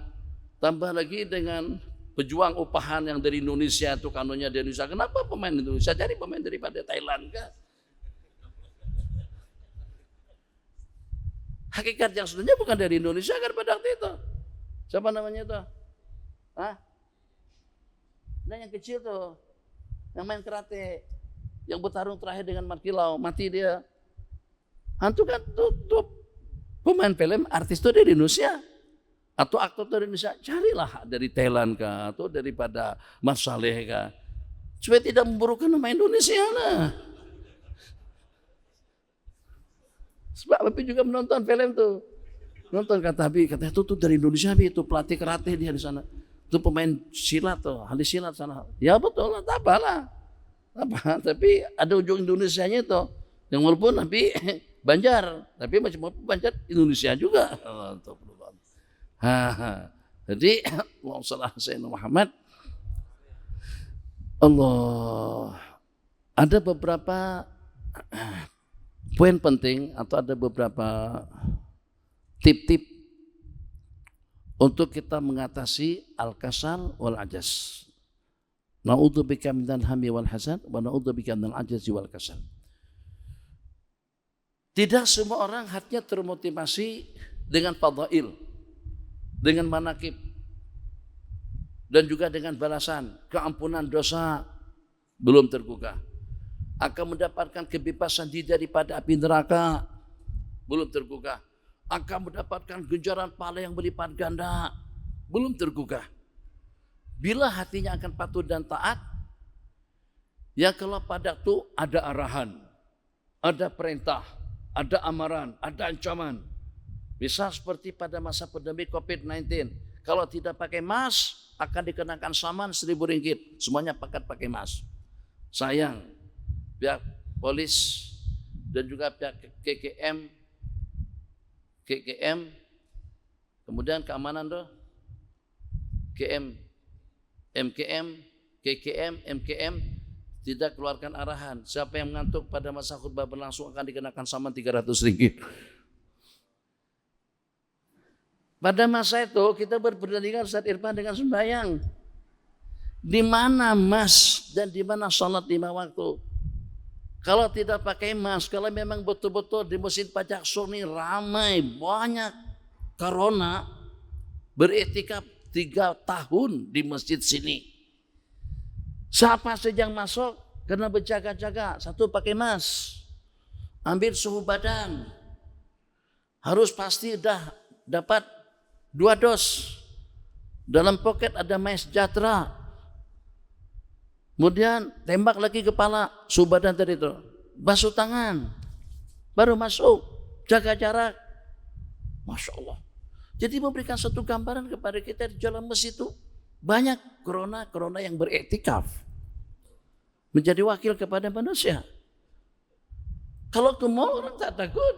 tambah lagi dengan pejuang upahan yang dari Indonesia itu kanonnya dari Indonesia. Kenapa pemain Indonesia cari pemain daripada Thailand kan? Hakikat yang sebenarnya bukan dari Indonesia kan pada waktu itu. Siapa namanya itu? Nah yang kecil tuh, yang main karate, yang bertarung terakhir dengan mat kilau, mati dia. Hantu kan tuh pemain film artis itu dari Indonesia. Atau aktor dari Indonesia, carilah dari Thailand kah, atau daripada Mas Saleh kah, supaya tidak memburukan nama Indonesia lah. Sebab Habib juga menonton film tuh, nonton kata itu tuh dari Indonesia, itu pelatih karate dia di sana, itu pemain silat tuh, ahli silat sana. Ya betul lah, tak apalah, tapi ada ujung Indonesianya itu, yang walaupun tapi Banjar, tapi macam Banjar Indonesia juga. Jadi Allahumma shalli ala sayyidina Muhammad. Allah, ada beberapa poin penting atau ada beberapa tip-tip untuk kita mengatasi al-kasal wal ajas. Na'udzubika minal hammi wal hasad wa na'udzubika minal ajzi wal kasal. Tidak semua orang hatinya termotivasi dengan fadail, dengan manakib, dan juga dengan balasan keampunan dosa belum tergugah, akan mendapatkan kebebasan diri daripada api neraka belum tergugah, akan mendapatkan ganjaran pahala yang berlipat ganda belum tergugah. Bila hatinya akan patuh dan taat, ya kalau pada itu ada arahan, ada perintah, ada amaran, ada ancaman. Bisa seperti pada masa pandemi COVID-19. Kalau tidak pakai mask, akan dikenakan saman 1.000 ringgit. Semuanya pakai mask. Sayang, pihak polis dan juga pihak KKM, kemudian keamanan tuh, KM, MKM, KKM, MKM tidak keluarkan arahan. Siapa yang mengantuk pada masa khutbah berlangsung akan dikenakan saman 300 ringgit. Pada masa itu kita berperbandingan Ustaz Irfan dengan sembahyang. Di mana mas dan di mana salat 5 waktu? Kalau tidak pakai mas, kalau memang betul-betul di Masjid Pajak Sur ini ramai, banyak corona, beriktikaf 3 tahun di masjid sini. Siapa saja yang masuk kena berjaga-jaga. Satu pakai mas, ambil suhu badan, harus pasti dah dapat 2 dos. Dalam poket ada mais sejahtera. Kemudian tembak lagi kepala, suhu badan tadi itu, basuh tangan, baru masuk, jaga jarak. Masya Allah. Jadi memberikan satu gambaran kepada kita di dalam masjid itu banyak corona yang beriktikaf menjadi wakil kepada manusia. Kalau ke mall orang tak takut.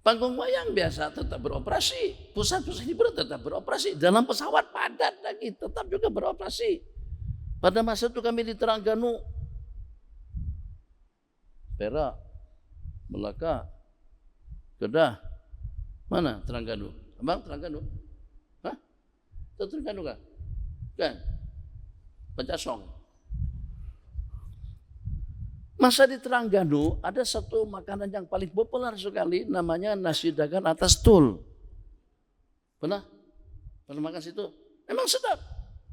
Panggung wayang biasa tetap beroperasi, pusat-pusat hiburan tetap beroperasi, dalam pesawat padat lagi tetap juga beroperasi. Pada masa itu kami di Terengganu, Perak, Melaka, Kedah. Mana Terengganu? Abang Terengganu? Hah? Itu Terengganu kah? Kan? Pancasong. Masa di Terengganu ada satu makanan yang paling populer sekali, namanya nasi dagan atas tul. Pernah? Pernah makan situ? Emang sedap.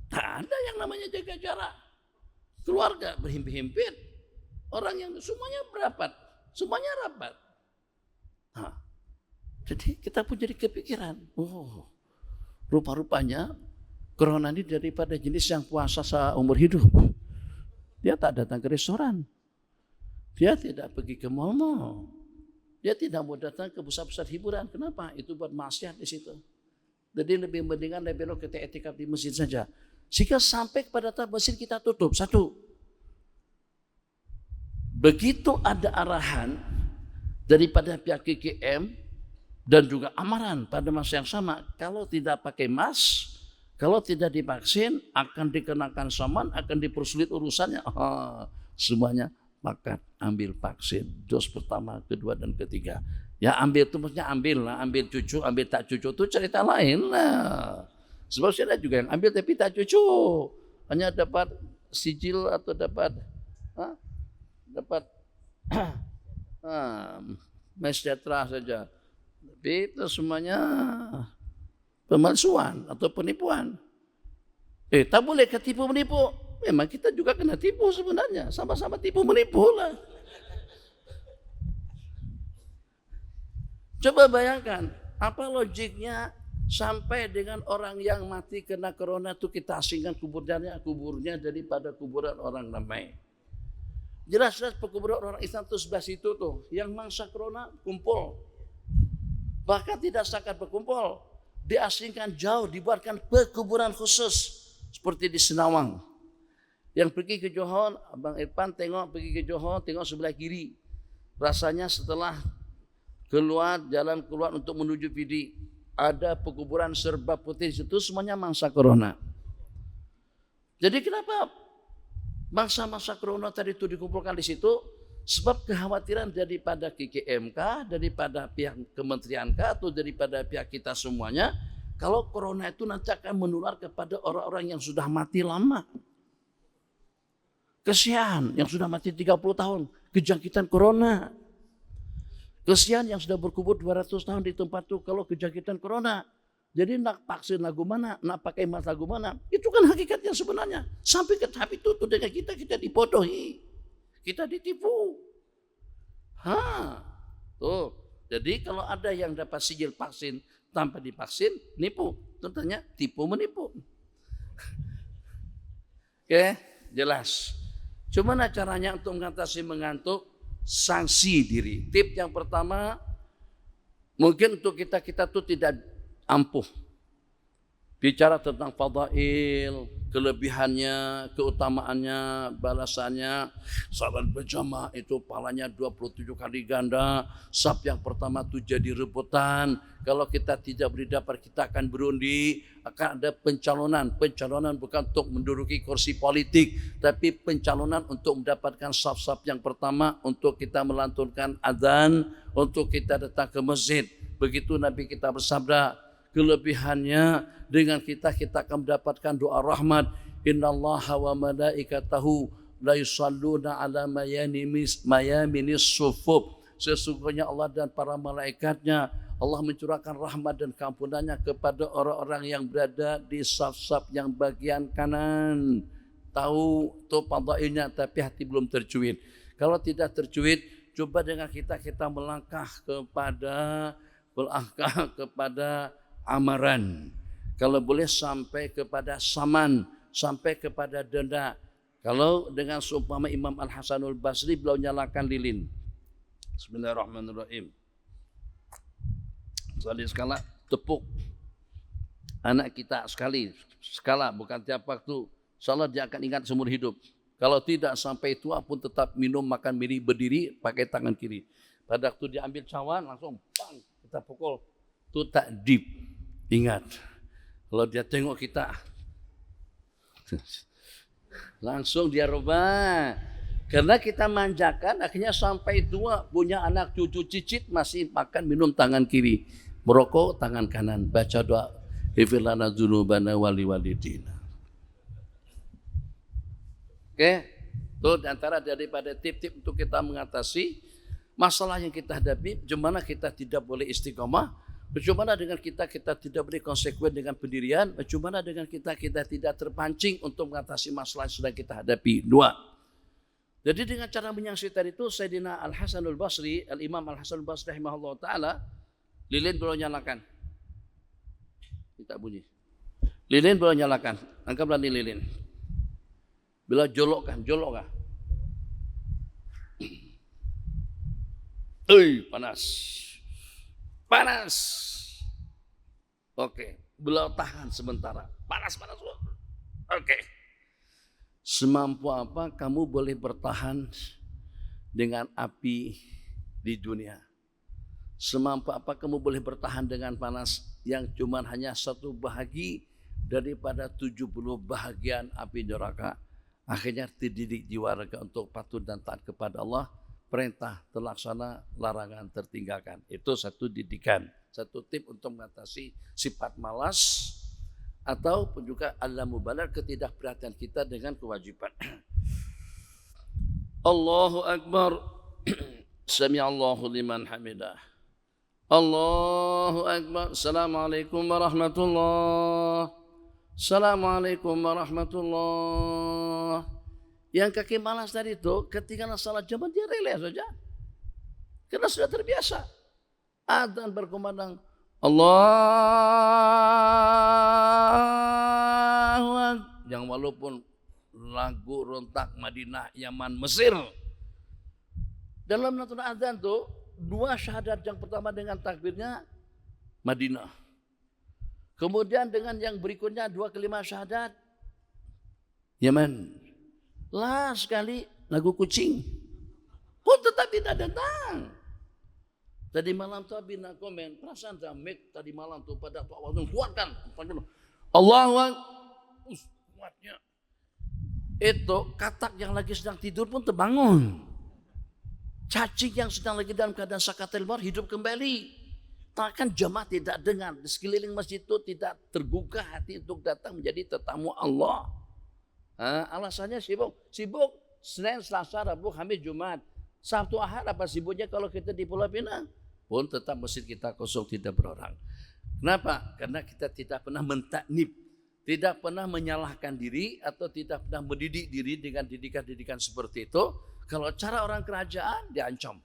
Tak ada yang namanya jaga jarak. Keluarga berhimpit-himpit. Orang yang semuanya berapat. Semuanya rapat. Nah, jadi kita pun jadi kepikiran. Oh, rupa-rupanya corona ini daripada jenis yang puasa seumur hidup. Dia tak datang ke restoran. Dia tidak pergi ke mall-mall. Dia tidak mau datang ke pusat-pusat hiburan. Kenapa? Itu buat maksiat di situ. Jadi lebih mendingan lebih kita etikaf di masjid saja. Jika sampai kepada tahap masjid kita tutup. Satu. Begitu ada arahan daripada pihak KKM dan juga amaran pada masa yang sama, kalau tidak pakai mask, kalau tidak divaksin akan dikenakan saman, akan dipersulit urusannya. Semuanya pakat ambil vaksin, dos pertama, kedua dan ketiga. Ya ambil itu maksudnya ambil lah, ambil cucu, ambil tak cucu itu cerita lain lah. Sebab saya juga yang ambil tapi tak cucu, hanya dapat sijil atau dapat mes sejahtera saja. Tapi itu semuanya pemalsuan atau penipuan. Tak boleh ketipu menipu. Memang kita juga kena tipu sebenarnya. Sama-sama tipu menipu lah. Coba bayangkan, apa logiknya sampai dengan orang yang mati kena corona itu kita asingkan kuburnya daripada kuburan orang ramai. Jelas-jelas pekuburan orang Islam itu sebelah situ tuh. Yang mangsa corona kumpul. Bahkan tidak sekat berkumpul. Diasingkan jauh, dibuatkan pekuburan khusus. Seperti di Senawang. Yang pergi ke Johor, Abang Irfan pergi ke Johor, tengok sebelah kiri. Rasanya setelah jalan keluar untuk menuju Pidi, ada pekuburan serba putih di situ, semuanya mangsa corona. Jadi kenapa mangsa corona tadi itu dikumpulkan di situ? Sebab kekhawatiran daripada KKMK, daripada pihak kementerian K, atau daripada pihak kita semuanya, kalau corona itu nanti akan menular kepada orang-orang yang sudah mati lama. Kesian yang sudah mati 30 tahun, kejangkitan corona. Kesian yang sudah berkubur 200 tahun di tempat itu kalau kejangkitan corona. Jadi nak vaksin lagu mana, nak pakai mask lagu mana. Itu kan hakikat yang sebenarnya. Sampai ke tahap itu tuh dengan kita dibodohi. Kita ditipu. Tuh. Jadi kalau ada yang dapat sijil vaksin tanpa divaksin, nipu. Tentunya tipu menipu. Oke, jelas. Gimana caranya untuk mengatasi mengantuk? Sanksi diri. Tip yang pertama, mungkin untuk kita tuh tidak ampuh. bicara tentang fadail, kelebihannya, keutamaannya, balasannya. Salat berjamaah itu pahalanya 27 kali ganda. Saf yang pertama itu jadi rebutan. Kalau kita tidak beri dapat, kita akan berundi. Akan ada pencalonan. Pencalonan bukan untuk menduduki kursi politik, tapi pencalonan untuk mendapatkan saf-saf yang pertama, untuk kita melantunkan adzan, untuk kita datang ke masjid. Begitu Nabi kita bersabda, kelebihannya dengan kita akan mendapatkan doa rahmat. Innallaha wa malaikatahu la yusalluna ala mayaminis sufuf. Sesungguhnya Allah dan para malaikatnya, Allah mencurahkan rahmat dan keampunannya kepada orang-orang yang berada di saf-saf yang bagian kanan. Tahu tuh fadailnya, tapi hati belum tercuit. Kalau tidak tercuit, coba dengan kita melangkah kepada amaran. Kalau boleh sampai kepada saman, sampai kepada denda. Kalau dengan seumpama Imam Al-Hasanul Basri, beliau nyalakan lilin. Bismillahirrahmanirrahim. Sekali skala tepuk anak kita skala bukan tiap waktu. Insyaallah dia akan ingat seumur hidup. Kalau tidak sampai tua pun tetap minum, makan, berdiri pakai tangan kiri. Pada waktu dia ambil cawan langsung bang, kita pukul. Itu takdib. Ingat, kalau dia tengok kita, langsung dia rubah. Karena kita manjakan, akhirnya sampai tua, punya anak cucu cicit, masih makan minum tangan kiri. Merokok tangan kanan, baca doa. Ighfir lana dzunubana wali walidina. Oke, itu antara daripada tip-tip untuk kita mengatasi masalah yang kita hadapi. Bagaimana kita tidak boleh istiqomah, bagaimana dengan kita tidak boleh konsekuen dengan pendirian, bagaimana dengan kita tidak terpancing untuk mengatasi masalah yang sedang kita hadapi. Dua. Jadi dengan cara menyaksikan itu, Sayyidina Al-Hasanul Basri, Al-Imam Al-Hasanul Basri rahimahullah ta'ala, lilin beliau nyalakan. Tidak bunyi. Lilin beliau nyalakan. Angkatlah nih lilin. Beliau jolokkan. Panas. Oke, beliau tahan sementara. Panas. Oke. Semampu apa kamu boleh bertahan dengan api di dunia? Semampu apa kamu boleh bertahan dengan panas yang cuma hanya satu bahagi daripada 70 bahagian api neraka? Akhirnya terdidik jiwa raga untuk patuh dan taat kepada Allah. Perintah terlaksana, larangan tertinggalkan. Itu satu didikan, satu tip untuk mengatasi sifat malas ataupun juga al-mubalar, ketidakperhatian kita dengan kewajiban. Allahu Akbar. Sami'allahu liman hamidah. Allahu Akbar. Assalamualaikum warahmatullahi. Assalamualaikum warahmatullahi. Yang kaki malas tadi itu ketika salat jamaah dia rela saja. Karena sudah terbiasa. Adzan berkumandang Allahu Akbar. Yang walaupun lagu rontak Madinah, Yaman, Mesir. Dalam nonton adzan tuh dua syahadat, yang pertama dengan takbirnya Madinah. Kemudian dengan yang berikutnya dua kelima syahadat Yaman. Last sekali lagu kucing pun tetap tidak datang. Tadi malam tuh bina komen, perasaan Zamik tadi malam tuh pada waktu kuatkan. Allahu Akbar. Kuatnya. Itu katak yang lagi sedang tidur pun terbangun. Cacing yang sedang lagi dalam keadaan sakatil maut hidup kembali. Takkan jamaah tidak dengar. Di sekeliling masjid itu tidak tergugah hati untuk datang menjadi tetamu Allah. Alasannya sibuk. Senin, Selasa, Rabu, Kamis, Jumat. Sabtu, Ahad apa sibuknya kalau kita di Pulau Pinang? Pun tetap masjid kita kosong, tidak berorang. Kenapa? Karena kita tidak pernah mentaknib, tidak pernah menyalahkan diri atau tidak pernah mendidik diri dengan didikan-didikan seperti itu. Kalau cara orang kerajaan diancam.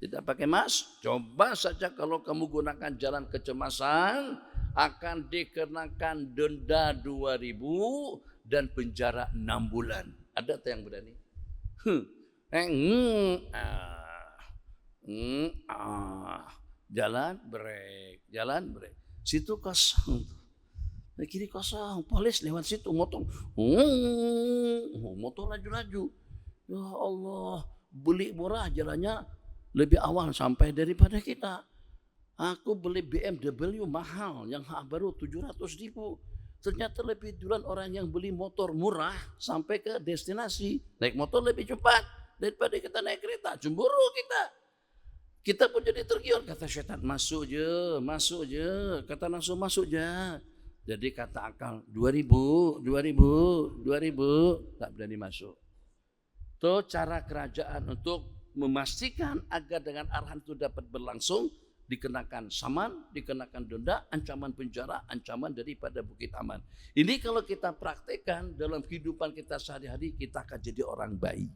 Tidak pakai mas, coba saja kalau kamu gunakan jalan kecemasan akan dikenakan denda 2.000 dan penjara 6 bulan. Ada tak yang berani? Jalan break. Situ kosong. kiri kosong, polis lewat situ, motor laju-laju. Ya Allah, beli murah jalannya lebih awal sampai daripada kita. Aku beli BMW mahal, yang baru 700.000. Ternyata lebih duluan orang yang beli motor murah sampai ke destinasi. Naik motor lebih cepat daripada kita naik kereta. Cemburu kita. Kita pun jadi tergiur. Kata syaitan, masuk je. Kata nafsu, masuk je. Jadi kata akal, 2.000, tak berani masuk. Itu cara kerajaan untuk memastikan agar dengan arahan itu dapat berlangsung, dikenakan saman, dikenakan denda, ancaman penjara, ancaman daripada bukit aman. Ini kalau kita praktekkan dalam kehidupan kita sehari-hari, kita akan jadi orang baik.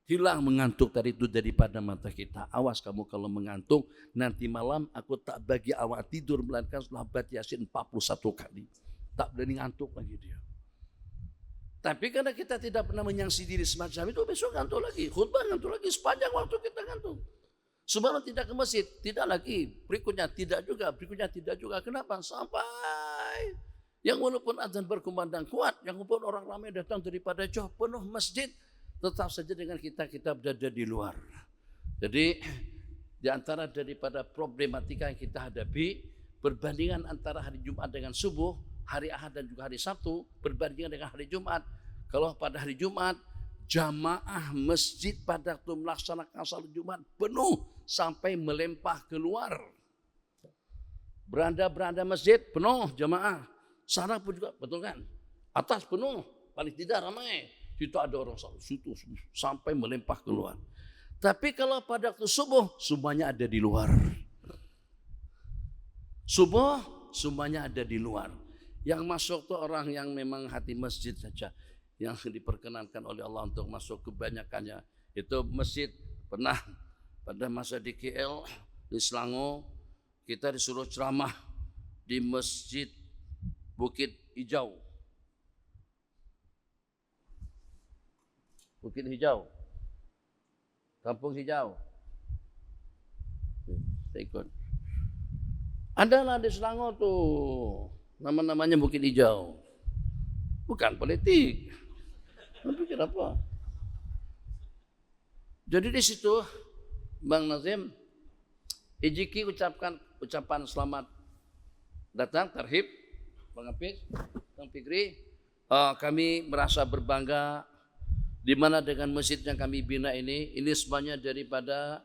Hilang mengantuk tadi itu daripada mata kita. Awas kamu kalau mengantuk, nanti malam aku tak bagi awak tidur melainkan setelah baca Yasin 41 kali. Tak berani ngantuk lagi dia. Tapi karena kita tidak pernah menyangsi diri semacam itu, besok ngantuk lagi. Khutbah ngantuk lagi, sepanjang waktu kita ngantuk. Subhanallah, tidak ke masjid, tidak lagi. Berikutnya tidak juga. Kenapa? Sampai yang walaupun azan berkumandang kuat, yang walaupun orang ramai datang daripada jauh penuh masjid, tetap saja dengan kita berada di luar. Jadi di antara daripada problematika yang kita hadapi, perbandingan antara hari Jumat dengan subuh, hari Ahad dan juga hari Sabtu, perbandingan dengan hari Jumat. Kalau pada hari Jumat, jamaah masjid pada waktu melaksanakan salat Jumat penuh sampai melempah keluar. Beranda-beranda masjid penuh jamaah. Sana pun juga, betul kan? Atas penuh, paling tidak ramai. Itu ada orang situ sampai melempah keluar. Tapi kalau pada waktu subuh, semuanya ada di luar. Subuh, semuanya ada di luar. Yang masuk tuh orang yang memang hati masjid saja, yang diperkenankan oleh Allah untuk masuk kebanyakannya. Itu masjid pernah pada masa di KL, di Selangor, kita disuruh ceramah di Masjid Bukit Hijau. Bukit Hijau, Kampung Hijau. Saya ikut. Adalah di Selangor tuh, nama-namanya Bukit Hijau. Bukan politik. Pikir apa? Jadi di situ, Bang Nazim, Ijiki ucapan selamat datang, tarhib, Bang Hafiz, Bang Fikri. Kami merasa berbangga di mana dengan masjid yang kami bina ini semuanya daripada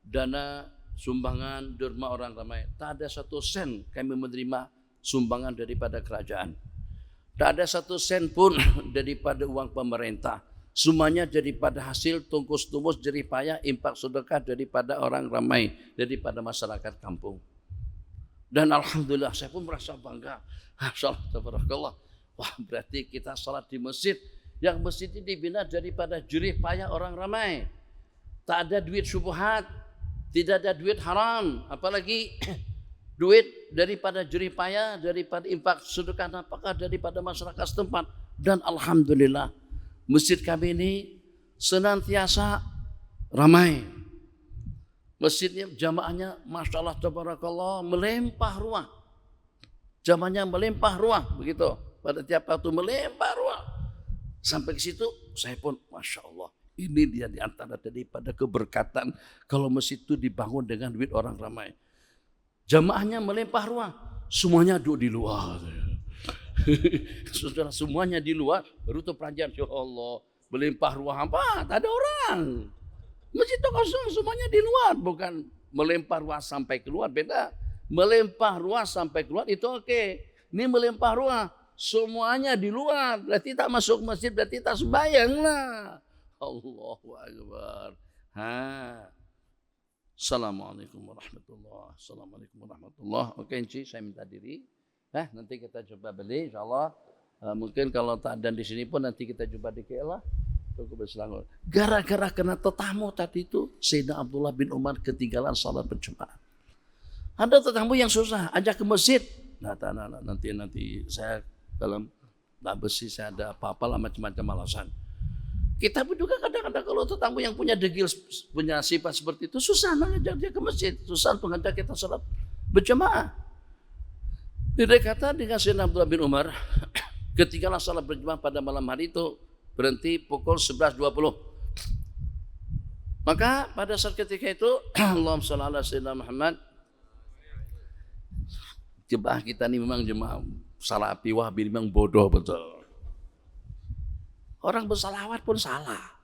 dana sumbangan derma orang ramai. Tak ada 1 sen kami menerima sumbangan daripada kerajaan. Tak ada 1 sen pun daripada uang pemerintah. Semuanya daripada hasil tungkus-tumus jerih payah impak sedekah daripada orang ramai, daripada masyarakat kampung. Dan alhamdulillah saya pun merasa bangga. Tabarakallah. Wah, berarti kita salat di masjid. Yang masjid ini dibina daripada jerih payah orang ramai. Tak ada duit syubhat, tidak ada duit haram, apalagi duit daripada jerih payah, daripada infak sedekah nafkah daripada masyarakat setempat. Dan alhamdulillah masjid kami ini senantiasa ramai. Masjidnya jamaahnya Masya Allah tabarakallah melimpah ruah. Jamaahnya melimpah ruah begitu. Pada tiap waktu melimpah ruah. Sampai ke situ saya pun Masya Allah, ini dia di antara daripada keberkatan kalau masjid itu dibangun dengan duit orang ramai. Jamaahnya melimpah ruah, semuanya duduk di luar. Sudah semuanya di luar, baru itu pelajaran. Ya Allah, melimpah ruah apa? Tak ada orang. Masjid itu kosong, semuanya di luar. Bukan melimpah ruah sampai keluar, beda. Melimpah ruah sampai keluar itu oke. Ini melimpah ruah, semuanya di luar. Berarti tak masuk masjid, berarti tak sembahyang lah. Allahu Akbar. Assalamualaikum warahmatullahi wabarakatuh. Assalamualaikum warahmatullahi wabarakatuh. Oke, Enci, saya minta diri. Nanti kita coba beli, insyaAllah. Mungkin kalau tak ada di sini pun nanti kita coba di KL lah. Gara-gara kena tetamu tadi itu, Sayyidina Abdullah bin Umar ketinggalan salat berjamaah. Ada tetamu yang susah, ajak ke masjid. Nah, nanti saya dalam besi saya ada apa-apa lah macam-macam alasan. Kita pun juga kadang-kadang kalau tetamu yang punya degil, punya sifat seperti itu, susah mengajak dia ke masjid, susah mengajak kita salat berjamaah. Berdekatan dengan Sayyidina Abdullah bin Umar, ketika salat berjamaah pada malam hari itu berhenti pukul 11.20. Maka pada saat ketika itu Allahumma shalli ala sayyidina Muhammad. Jemaah kita ini memang jemaah Salafi Wahabi memang bodoh betul. Orang bersalawat pun salah.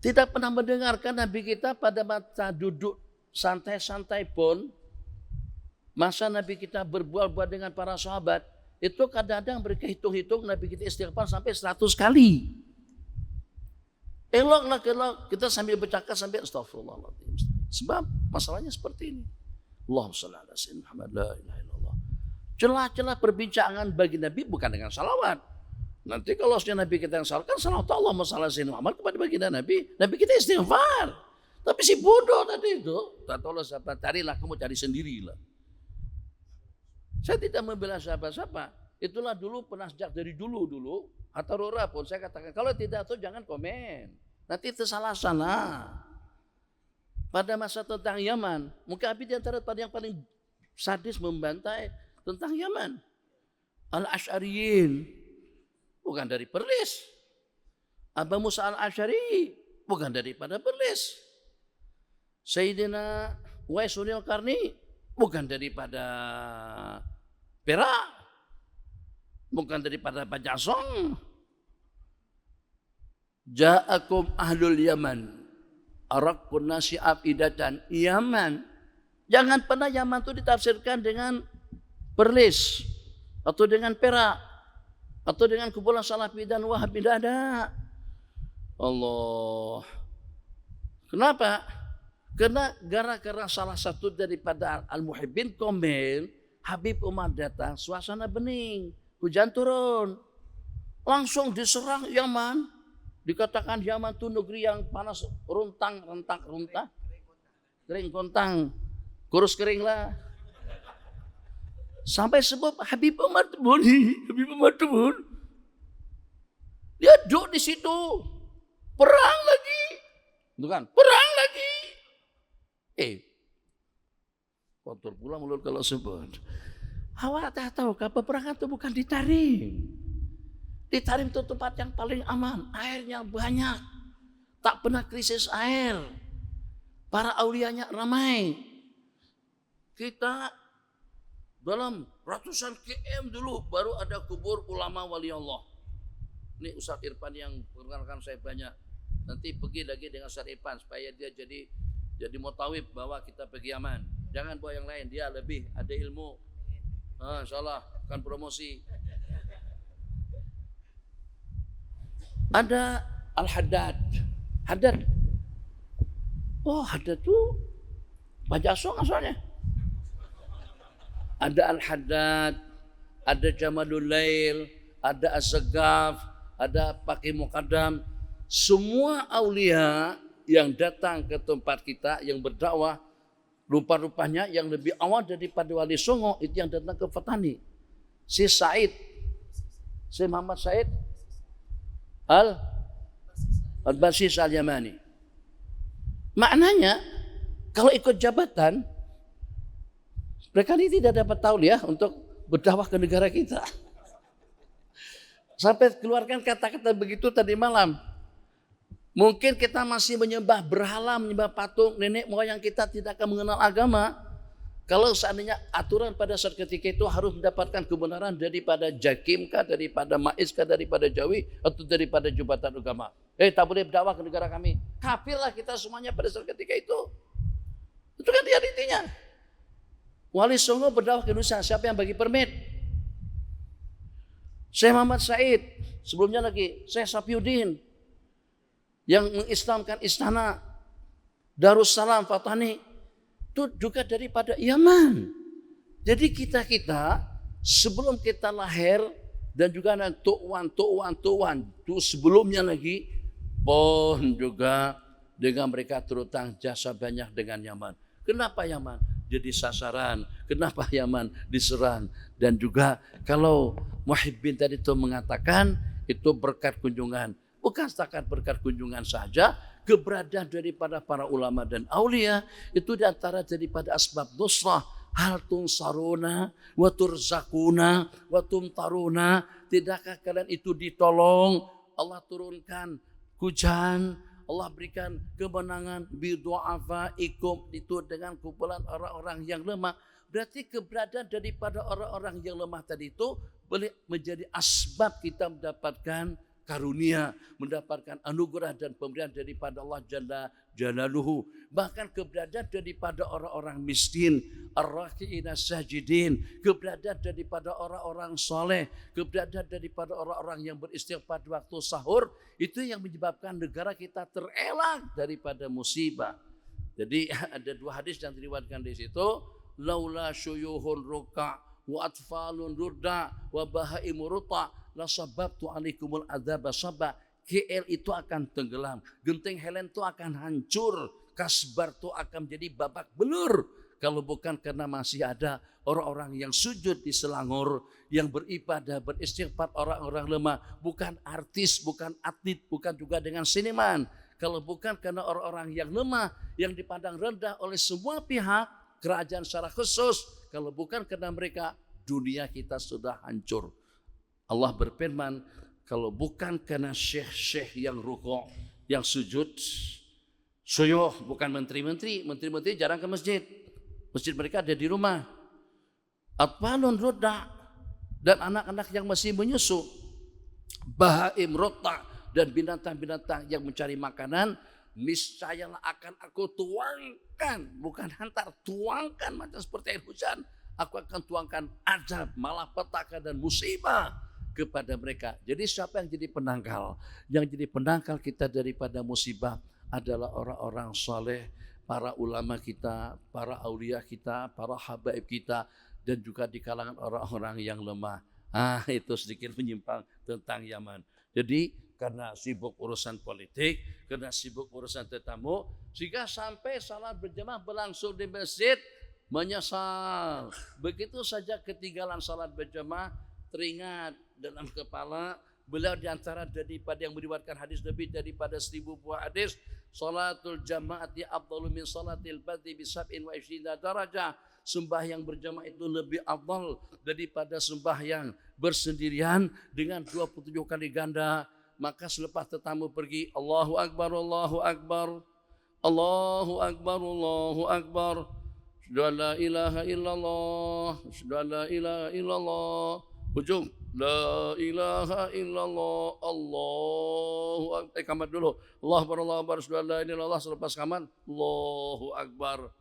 Tidak pernah mendengarkan Nabi kita pada masa duduk santai-santai pun, masa Nabi kita berbual-bual dengan para sahabat, itu kadang-kadang mereka hitung-hitung Nabi kita istighfar sampai 100 kali. Eloklah kita sambil bercakap sampai astagfirullahaladzim. Sebab masalahnya seperti ini. Allahumma shalli ala sayyidina Muhammad la ilaha illallah. Celah-celah perbincangan bagi Nabi bukan dengan salawat. Nanti kalau Nabi kita yang salah, kan salawat Allahumma shalli ala sayyidina Muhammad kepada baginda Nabi. Nabi kita istighfar. Tapi si bodoh tadi itu, kata Allah siapa, carilah kamu cari sendirilah. Saya tidak membela siapa-siapa. Itulah dulu pernah sejak dari dulu atau Rora pun saya katakan kalau tidak tahu jangan komen. Nanti tersalah-salah. Pada masa tentang Yaman, mungkin Habib di antara yang paling sadis membantai tentang Yaman. Al-Asy'ariyin bukan dari Perlis. Abu Musa Al-Asy'ari bukan daripada Perlis. Sayyidina Uwais bin Qarni bukan daripada Perak, bukan daripada Pajasong. Ja'akum ahlul Yaman, arakun nasi afidatan. Yaman, jangan pernah Yaman itu ditafsirkan dengan Perlis atau dengan Perak atau dengan kumpulan Salafi dan Wahabi. Tidak ada. Allah. Kenapa? Karena gara-gara salah satu daripada Al-Muhibbin komen, Habib Umar datang, suasana bening, hujan turun. Langsung diserang Yaman. Dikatakan Yaman itu negeri yang panas, kering kontang, kurus kering lah. Sampai sebab Habib Umar Tubun, dia duduk di situ, perang lagi, bukan? Perang lagi. Kotor pula mulut kalau sebut. Awak tak tahu peperangan itu bukan di Tarim. Di Tarim itu tempat yang paling aman, airnya banyak, tak pernah krisis air. Para aulianya ramai. Kita dalam ratusan km dulu baru ada kubur ulama wali Allah. Ini Ustaz Irfan yang perkenalkan saya banyak. Nanti pergi lagi dengan Ustaz Irfan supaya dia jadi mutawib bahwa kita pergi Yaman. Jangan bawa yang lain, dia lebih ada ilmu. Insyaallah akan promosi. Ada Al-Haddad. Haddad itu Pajasong asalnya. Ada Al-Haddad, ada Jamalul Lail, ada Az-Zaggaf, ada Paqi Muqaddam. Semua aulia yang datang ke tempat kita yang berdakwah, rupa-rupanya yang lebih awal daripada Wali Songo itu yang datang ke Fatani. Si Muhammad Said Al-Basis Al-Yamani. Maknanya kalau ikut jabatan mereka ini tidak dapat tauliah untuk berdakwah ke negara kita. Sampai keluarkan kata-kata begitu tadi malam. Mungkin kita masih menyembah berhala, menyembah patung, nenek moyang kita tidak akan mengenal agama. Kalau seandainya aturan pada saat ketika itu harus mendapatkan kebenaran daripada Jakim kah, daripada Maiz kah, daripada Jawi, atau daripada jabatan agama. Tak boleh berdakwah ke negara kami. Kafirlah kita semuanya pada saat ketika itu. Itu kan realitinya. Wali Songo berdakwah ke Indonesia, siapa yang bagi permit? Syekh Muhammad Said, sebelumnya lagi Syekh Safiuddin yang mengislamkan istana Darussalam Fatani itu juga daripada Yaman. Jadi kita sebelum kita lahir dan juga tuan itu sebelumnya lagi pun juga dengan mereka terutang jasa banyak dengan Yaman. Kenapa Yaman jadi sasaran? Kenapa Yaman diserang? Dan juga kalau Muhibbin tadi itu mengatakan itu berkat kunjungan. Bukan setakat berkat kunjungan saja, keberadaan daripada para ulama dan aulia itu diantara daripada asbab nusrah, Hal tunsaruna wa turzakuna wa tumtaruna. Tidakkah kalian itu ditolong? Allah turunkan hujan, Allah berikan kemenangan bidu'afaikum, itu dengan kumpulan orang-orang yang lemah. Berarti keberadaan daripada orang-orang yang lemah tadi itu boleh menjadi asbab kita mendapatkan karunia, mendapatkan anugerah dan pemberian daripada Allah Jalla Jalaluhu. Bahkan keberadaan daripada orang-orang miskin, ar-raki'ina sajidin, keberadaan daripada orang-orang soleh, keberadaan daripada orang-orang yang beristighfar di waktu sahur, itu yang menyebabkan negara kita terelak daripada musibah. Jadi ada dua hadis yang diriwayatkan di situ, laula syuyuhun ruka' wa atfalun rudda wa bahaimu ruta' la sababtu alaikumul adzaba sabba. KL itu akan tenggelam, Genteng Helen itu akan hancur, Kasbar itu akan menjadi babak belur kalau bukan karena masih ada orang-orang yang sujud di Selangor, yang beribadah, beristighfar, orang-orang lemah, bukan artis, bukan atlet, bukan juga dengan seniman. Kalau bukan karena orang-orang yang lemah, yang dipandang rendah oleh semua pihak, kerajaan secara khusus, kalau bukan karena mereka, dunia kita sudah hancur. Allah berfirman, kalau bukan karena syekh-syekh yang rukuk, yang sujud, suyuh, bukan menteri-menteri jarang ke masjid. Masjid mereka ada di rumah. Atfalun rudda, dan anak-anak yang masih menyusu. Bahaim rota, dan binatang-binatang yang mencari makanan, niscayalah akan aku tuangkan, bukan hantar, tuangkan macam seperti air hujan. Aku akan tuangkan azab, malapetaka dan musibah kepada mereka. Jadi siapa yang jadi penangkal? Yang jadi penangkal kita daripada musibah adalah orang-orang saleh, para ulama kita, para aulia kita, para habaib kita, dan juga di kalangan orang-orang yang lemah. Itu sedikit menyimpang tentang Yaman. Jadi karena sibuk urusan politik, karena sibuk urusan tetamu, sehingga sampai salat berjamaah berlangsung di masjid, menyesal. Begitu saja ketinggalan salat berjamaah, teringat dalam kepala beliau diantara daripada yang meriwayatkan hadis lebih daripada 1000 buah hadis, salatul jamaati afdalu min salatil fardhi bi 27 darajah. Sembahyang berjamaah itu lebih afdal daripada sembahyang bersendirian dengan 27 kali ganda. Maka selepas tetamu pergi, Allahu Akbar, Allahu Akbar, Allahu Akbar, Allahu Akbar, asyhadu an la ilaha illallah, asyhadu an la ilaha illallah. Ujung, la ilaha illallah, Allahu Akbar. Kamat dulu, Allahu Akbar, Allahu Akbar, asyhadu an la ilaha illallah. Selepas kamat, Allahu Akbar.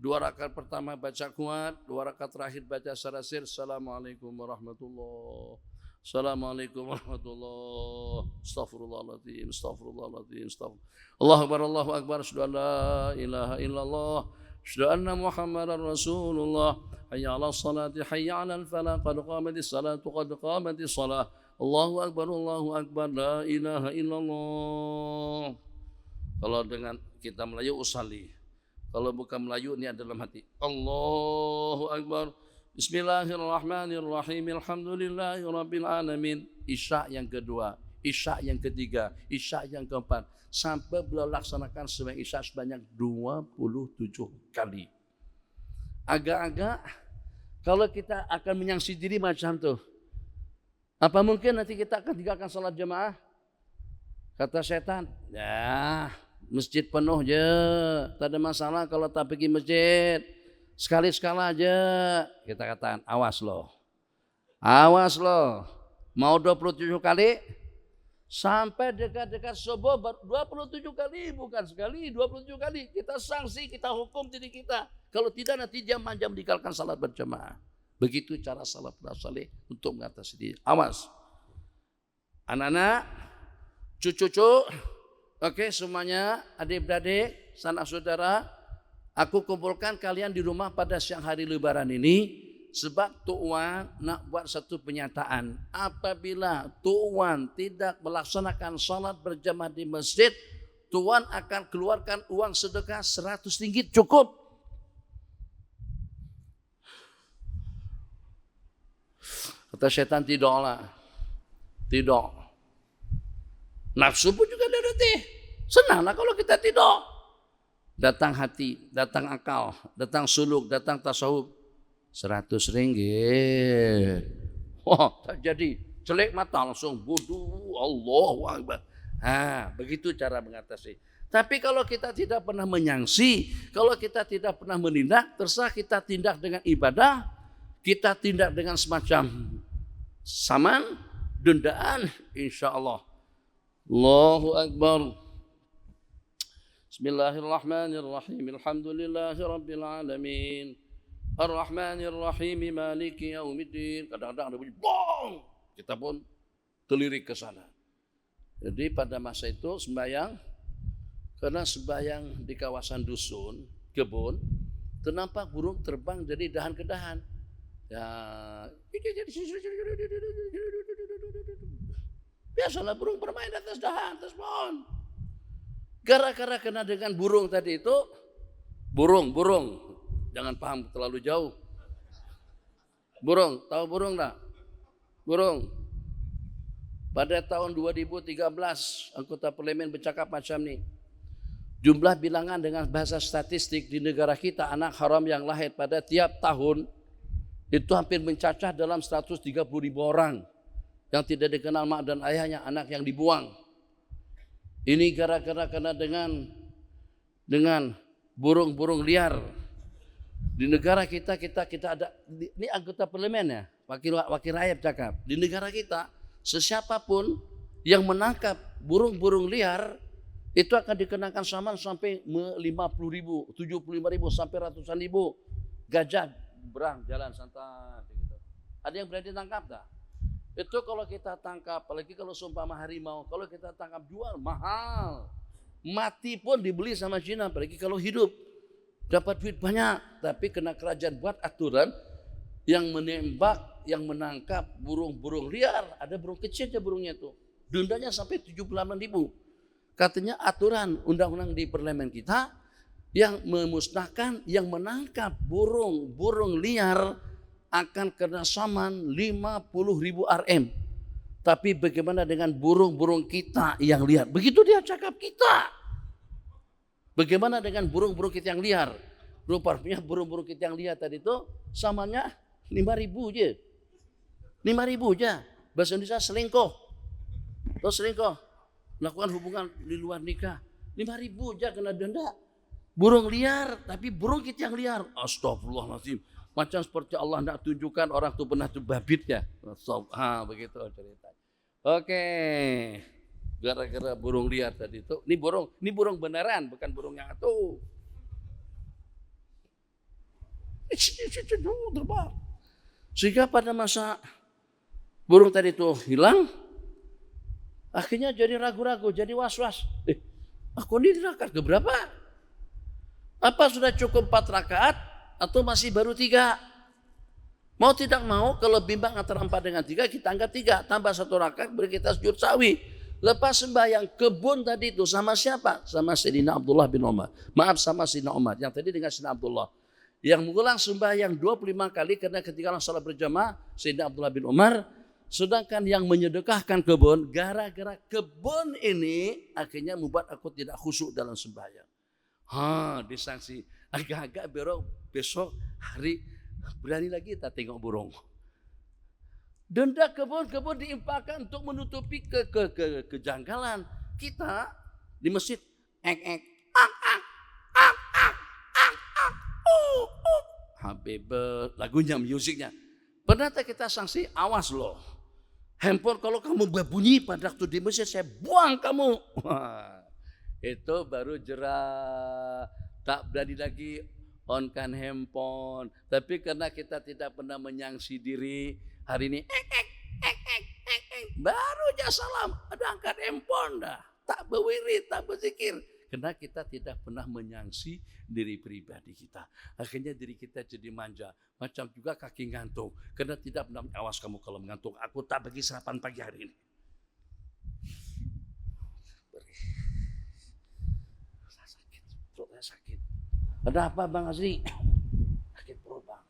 2 rakaat pertama baca kuat, 2 rakaat terakhir baca secara sir. Assalamualaikum warahmatullahi. Assalamualaikum warahmatullahi. Astaghfirullahaladzim, astaghfirullahaladzim, astaghfirullah. Allahu Akbar, Allahu Akbar, asyhadu an la ilaha illallah, asyhadu anna Muhammadar Rasulullah. Hayya 'alas salati, hayya 'alal falah, qad qamatis salatu, qad qamatis salah. Allahu Akbar, Allahu Akbar, la ilaha illallah. Kalau dengan kita Melayu usalli. Kalau bukan Melayu ini adalah hati. Allahu Akbar. Bismillahirrahmanirrahim. Alhamdulillahi rabbil alamin. Isya yang kedua, isya yang ketiga, isya yang keempat, sampai beliau laksanakan sembahyang isya sebanyak 27 kali. Agak-agak kalau kita akan menyaksi diri macam tuh, apa mungkin nanti kita akan tinggalkan salat jamaah? Kata setan, ya masjid penuh aja, tak ada masalah kalau tak pergi masjid. Sekali-sekala aja. Kita katakan, awas loh. Awas loh. Mau 27 kali? Sampai dekat-dekat subuh 27 kali. Bukan sekali, 27 kali. Kita sanksi, kita hukum diri kita. Kalau tidak nanti jam-jam meninggalkan salat berjamaah. Begitu cara salaf saleh untuk mengatasi diri. Awas. Anak-anak, cucu-cucu, oke semuanya, adik-beradik, sanak saudara, aku kumpulkan kalian di rumah pada siang hari lebaran ini sebab Tuan nak buat satu penyataan. Apabila Tuan tidak melaksanakan salat berjamaah di masjid, Tuan akan keluarkan uang sedekah 100 ringgit cukup. Kata setan, tidaklah. Tidak. Nafsu pun juga ada nanti. Senanglah kalau kita tidak. Datang hati, datang akal, datang suluk, datang tasawuf. Rp100. Wah, tak jadi. Jelek mata langsung bodoh. Allahu Akbar. Begitu cara mengatasi. Tapi kalau kita tidak pernah menyangsi, kalau kita tidak pernah menindak, terserah kita tindak dengan ibadah, kita tindak dengan semacam saman, dendaan, insya Allah. Allahu Akbar. Bismillahirrahmanirrahim. Alhamdulillahirabbil alamin. Ar-Rahmanir-Rahim. Maliki yaumiddin. Kadang-kadang ada bunyi bong. Kita pun terlirik ke sana. Jadi pada masa itu sembahyang, karena sembahyang di kawasan dusun, kebun, ternampak burung terbang dari dahan ke dahan. Ya, biasalah burung bermain di atas dahan, atas pohon. Gara-gara kena dengan burung tadi itu, burung, jangan paham terlalu jauh. Burung, tahu burung tak? Burung. Pada tahun 2013, anggota parlemen bercakap macam ni. Jumlah bilangan dengan bahasa statistik di negara kita, anak haram yang lahir pada tiap tahun, itu hampir mencacah dalam 130.000 orang. Yang tidak dikenal mak dan ayahnya, anak yang dibuang. Ini gara-gara kena dengan burung-burung liar. Di negara kita ada, ini anggota parlemen ya, wakil rakyat cakap. Di negara kita, sesiapapun yang menangkap burung-burung liar itu akan dikenakan saman sampai 50.000, 75.000 sampai ratusan ribu. Gajah berang jalan santai gitu. Ada yang berani tangkap tak? Itu kalau kita tangkap, apalagi kalau seumpama harimau, kalau kita tangkap jual mahal. Mati pun dibeli sama Cina, apalagi kalau hidup. Dapat duit banyak, tapi kena kerajaan buat aturan yang menembak, yang menangkap burung-burung liar. Ada burung kecilnya burungnya itu. Dendanya sampai 78.000. Katanya aturan undang-undang di parlemen kita yang memusnahkan, yang menangkap burung-burung liar akan kena saman 50.000 Rm. Tapi bagaimana dengan burung-burung kita yang liar? Begitu dia cakap kita. Bagaimana dengan burung-burung kita yang liar? Rupanya burung-burung kita yang liar tadi itu samanya 5.000 je. 5.000 je. Bahasa Indonesia selingkuh. Terus selingkuh. Melakukan hubungan di luar nikah. 5.000 je kena denda. Burung liar, tapi burung kita yang liar. Astagfirullahaladzim. Macam seperti Allah tidak tunjukkan orang itu pernah babit ya. Begitu cerita. Oke. Gara-gara burung liar tadi itu. Ini burung beneran, bukan burung yang itu. Terbang. Sehingga pada masa burung tadi itu hilang, akhirnya jadi ragu-ragu, jadi was-was. Aku ini rakaat keberapa? Apa sudah cukup 4 rakaat? Atau masih baru 3? Mau tidak mau, kalau bimbang antara 4 dengan 3, kita anggap 3. Tambah 1 rakaat, beri kita sujud sawi. Lepas sembahyang kebun tadi itu sama siapa? Sama Sayyidina Abdullah bin Umar. Maaf, sama Sayyidina Umar. Yang tadi dengan Sayyidina Abdullah. Yang mengulang sembahyang 25 kali karena ketika salat berjamaah, Sayyidina Abdullah bin Umar. Sedangkan yang menyedekahkan kebun, gara-gara kebun ini akhirnya membuat aku tidak khusyuk dalam sembahyang. Disanksi. Agak-agak besok hari berani lagi tak tengok burung. Denda kebun-kebun diimpakkan untuk menutupi kejanggalan. Kita di masjid Habib lagunya, musiknya. Pernah tak kita sanksi? Awas loh. Handphone kalau kamu berbunyi pada waktu di masjid, saya buang kamu. Itu baru jerah. Tak berani lagi onkan handphone. Tapi karena kita tidak pernah menyangsi diri, hari ini baru aja salam, ada angkat handphone dah. Tak berwirid, tak berzikir. Karena kita tidak pernah menyangsi diri pribadi kita. Akhirnya diri kita jadi manja. Macam juga kaki ngantuk. Karena tidak pernah, awas kamu kalau mengantuk. Aku tak bagi sarapan pagi hari ini. Sakit. Ada apa Bang Azri? Sakit perut Bang.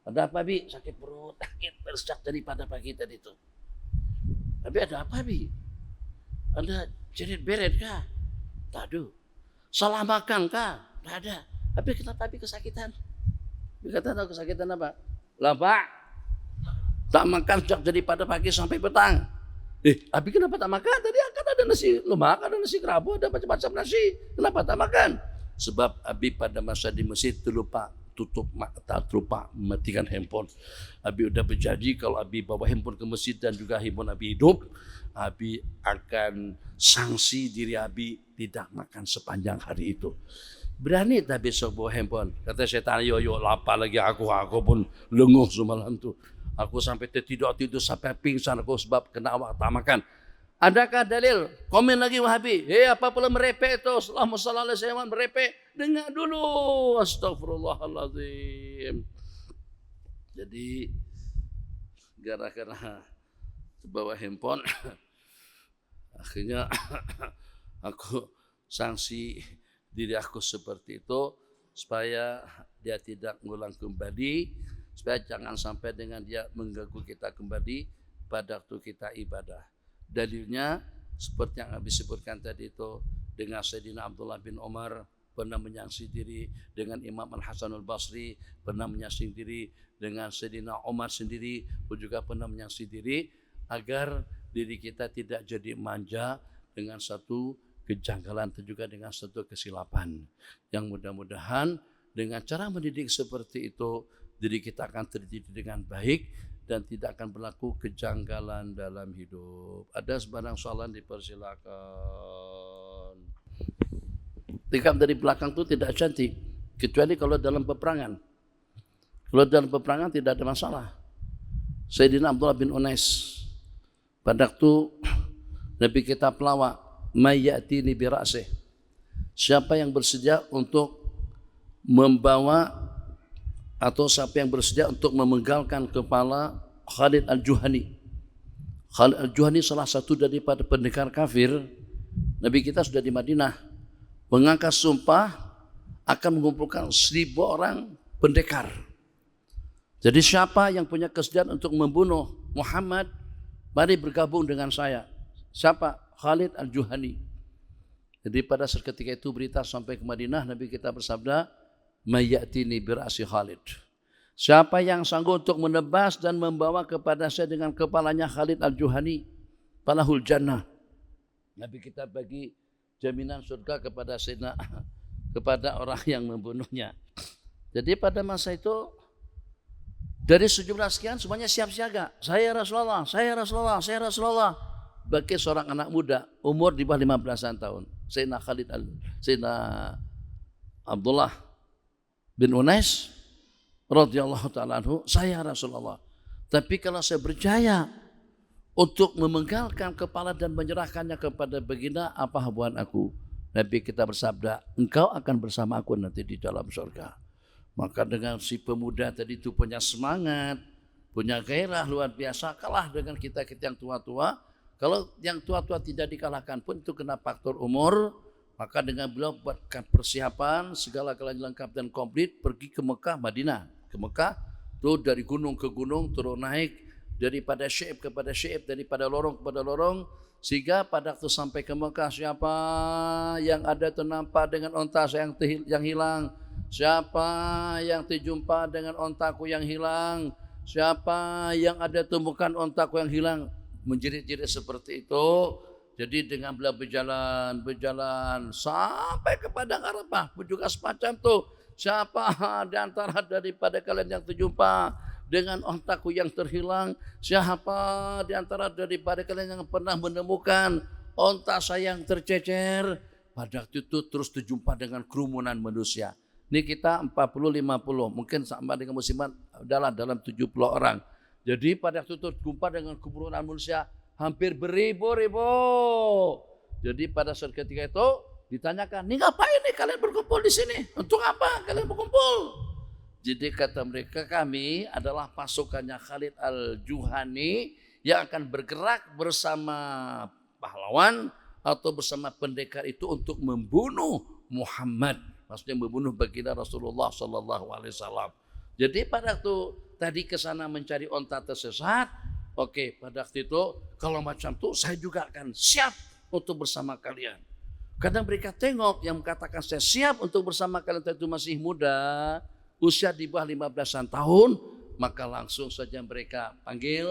Ada apa Bi? Sakit perut. Sakit bersak daripada pagi tadi itu. Tapi ada apa Bi? Ada ceret-beret kah? Tak ada. Salah makan kah? Tak ada. Tapi kenapa Bi kesakitan? Dia kata, tahu kesakitan apa? Lah Pak, tak makan sejak dari pada pagi sampai petang. Abi kenapa tak makan? Tadi kan ada nasi lemak, ada nasi kerabu, ada macam-macam nasi. Kenapa tak makan? Sebab Abi pada masa di masjid terlupa tutup mata, terlupa matikan handphone. Abi udah berjanji kalau Abi bawa handphone ke masjid dan juga handphone Abi hidup, Abi akan sanksi diri Abi tidak makan sepanjang hari itu. Berani tak besok bawa handphone? Kata setan, yo lapar lagi aku pun lenguh semalam tu. Aku sampai tertidur sampai pingsan aku sebab kena awak tak makan. Adakah dalil? Komen lagi Wahabi. Apa pula merepek itu? Selama sallallahu alaihi wasallam merepek. Dengar dulu. Astagfirullahaladzim. Jadi gara-gara bawa handphone akhirnya aku sanksi diri aku seperti itu supaya dia tidak ngulang kembali, supaya jangan sampai dengan dia mengganggu kita kembali pada waktu kita ibadah. Dalilnya seperti yang habis sebutkan tadi itu, dengan Sayyidina Abdullah bin Umar pernah menyaksi diri, dengan Imam Al-Hasan Al-Basri pernah menyaksi diri, dengan Sayyidina Umar sendiri pun juga pernah menyaksi diri, agar diri kita tidak jadi manja dengan satu kejanggalan dan juga dengan satu kesilapan. Yang mudah-mudahan dengan cara mendidik seperti itu, diri kita akan terdidik dengan baik dan tidak akan berlaku kejanggalan dalam hidup. Ada sebarang soalan, dipersilakan. Tikam dari belakang itu tidak cantik, kecuali kalau dalam peperangan. Kalau dalam peperangan tidak ada masalah. Sayyidina Abdullah bin Unais, pada waktu Nabi kita pelawak, mayyatini bira'sih, siapa yang bersedia untuk membawa atau siapa yang bersedia untuk memenggalkan kepala Khalid Al-Juhani. Khalid Al-Juhani salah satu daripada pendekar kafir. Nabi kita sudah di Madinah, mengangkat sumpah akan mengumpulkan 1000 orang pendekar. Jadi siapa yang punya kesediaan untuk membunuh Muhammad, mari bergabung dengan saya. Siapa? Khalid Al-Juhani. Jadi pada seketika itu berita sampai ke Madinah, Nabi kita bersabda, mayyatini bira'si Khalid. Siapa yang sanggup untuk menebas dan membawa kepada saya dengan kepalanya Khalid Al-Juhani, falahul jannah. Nabi kita bagi jaminan surga kepada Sayyidina, kepada orang yang membunuhnya. Jadi pada masa itu dari sejumlah sekian semuanya siap siaga. Saya Rasulullah, saya Rasulullah, saya Rasulullah. Bagi seorang anak muda umur di bawah 15 tahun, Sayyidina Sayyidina Abdullah bin Unais radhiyallahu taala anhu, saya Rasulullah. Tapi kalau saya berjaya untuk memenggalkan kepala dan menyerahkannya kepada baginda, apa hubungan aku? Nabi kita bersabda, engkau akan bersama aku nanti di dalam surga. Maka dengan si pemuda tadi itu punya semangat, punya gairah luar biasa, kalah dengan kita-kita yang tua-tua. Kalau yang tua-tua tidak dikalahkan pun itu kena faktor umur. Maka dengan beliau buatkan persiapan segala-galanya lengkap dan komplit, pergi ke Mekah, Madinah. Ke Mekah, tuh dari gunung ke gunung, turun naik, daripada syaib kepada syaib, daripada lorong kepada lorong, sehingga pada waktu sampai ke Mekah, siapa yang ada ternampak dengan onta saya yang hilang, siapa yang terjumpa dengan ontaku yang hilang, siapa yang ada temukan ontaku yang hilang, menjerit-jerit seperti itu. Jadi dengan beliau berjalan sampai ke Padang Arafah pun juga semacam itu. Siapa di antara daripada kalian yang terjumpa dengan ontaku yang terhilang? Siapa di antara daripada kalian yang pernah menemukan onta saya yang tercecer? Pada waktu itu terus terjumpa dengan kerumunan manusia. Ini kita 40-50, mungkin sama dengan musliman adalah dalam 70 orang. Jadi pada waktu itu terjumpa dengan kerumunan manusia hampir beribu-ribu. Jadi pada saat ketika itu ditanyakan, ini ngapain nih kalian berkumpul di sini? Untuk apa kalian berkumpul? Jadi kata mereka, kami adalah pasukannya Khalid Al-Juhani yang akan bergerak bersama pahlawan atau bersama pendekar itu untuk membunuh Muhammad. Maksudnya membunuh baginda Rasulullah SAW. Jadi pada waktu tadi ke sana mencari onta tersesat, oke, pada waktu itu kalau macam itu saya juga akan siap untuk bersama kalian. Kadang mereka tengok yang mengatakan saya siap untuk bersama kalian itu masih muda, usia di bawah 15-an tahun, maka langsung saja mereka panggil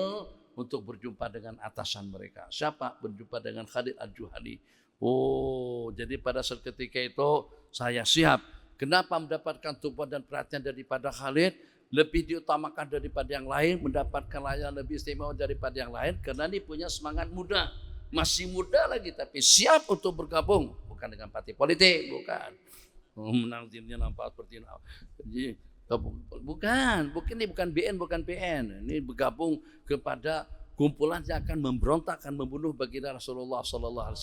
untuk berjumpa dengan atasan mereka. Siapa? Berjumpa dengan Khalid Al-Juhani. Oh, jadi pada saat ketika itu saya siap. Kenapa mendapatkan tumpuan dan perhatian daripada Khalid? Lebih diutamakan daripada yang lain, mendapatkan layanan lebih istimewa daripada yang lain, karena ini punya semangat muda. Masih muda lagi, tapi siap untuk bergabung. Bukan dengan partai politik, bukan. Menang timnya nampak seperti ini. Bukan ini bukan BN, bukan PN. Ini bergabung kepada kumpulan yang akan memberontak, akan membunuh baginda Rasulullah SAW.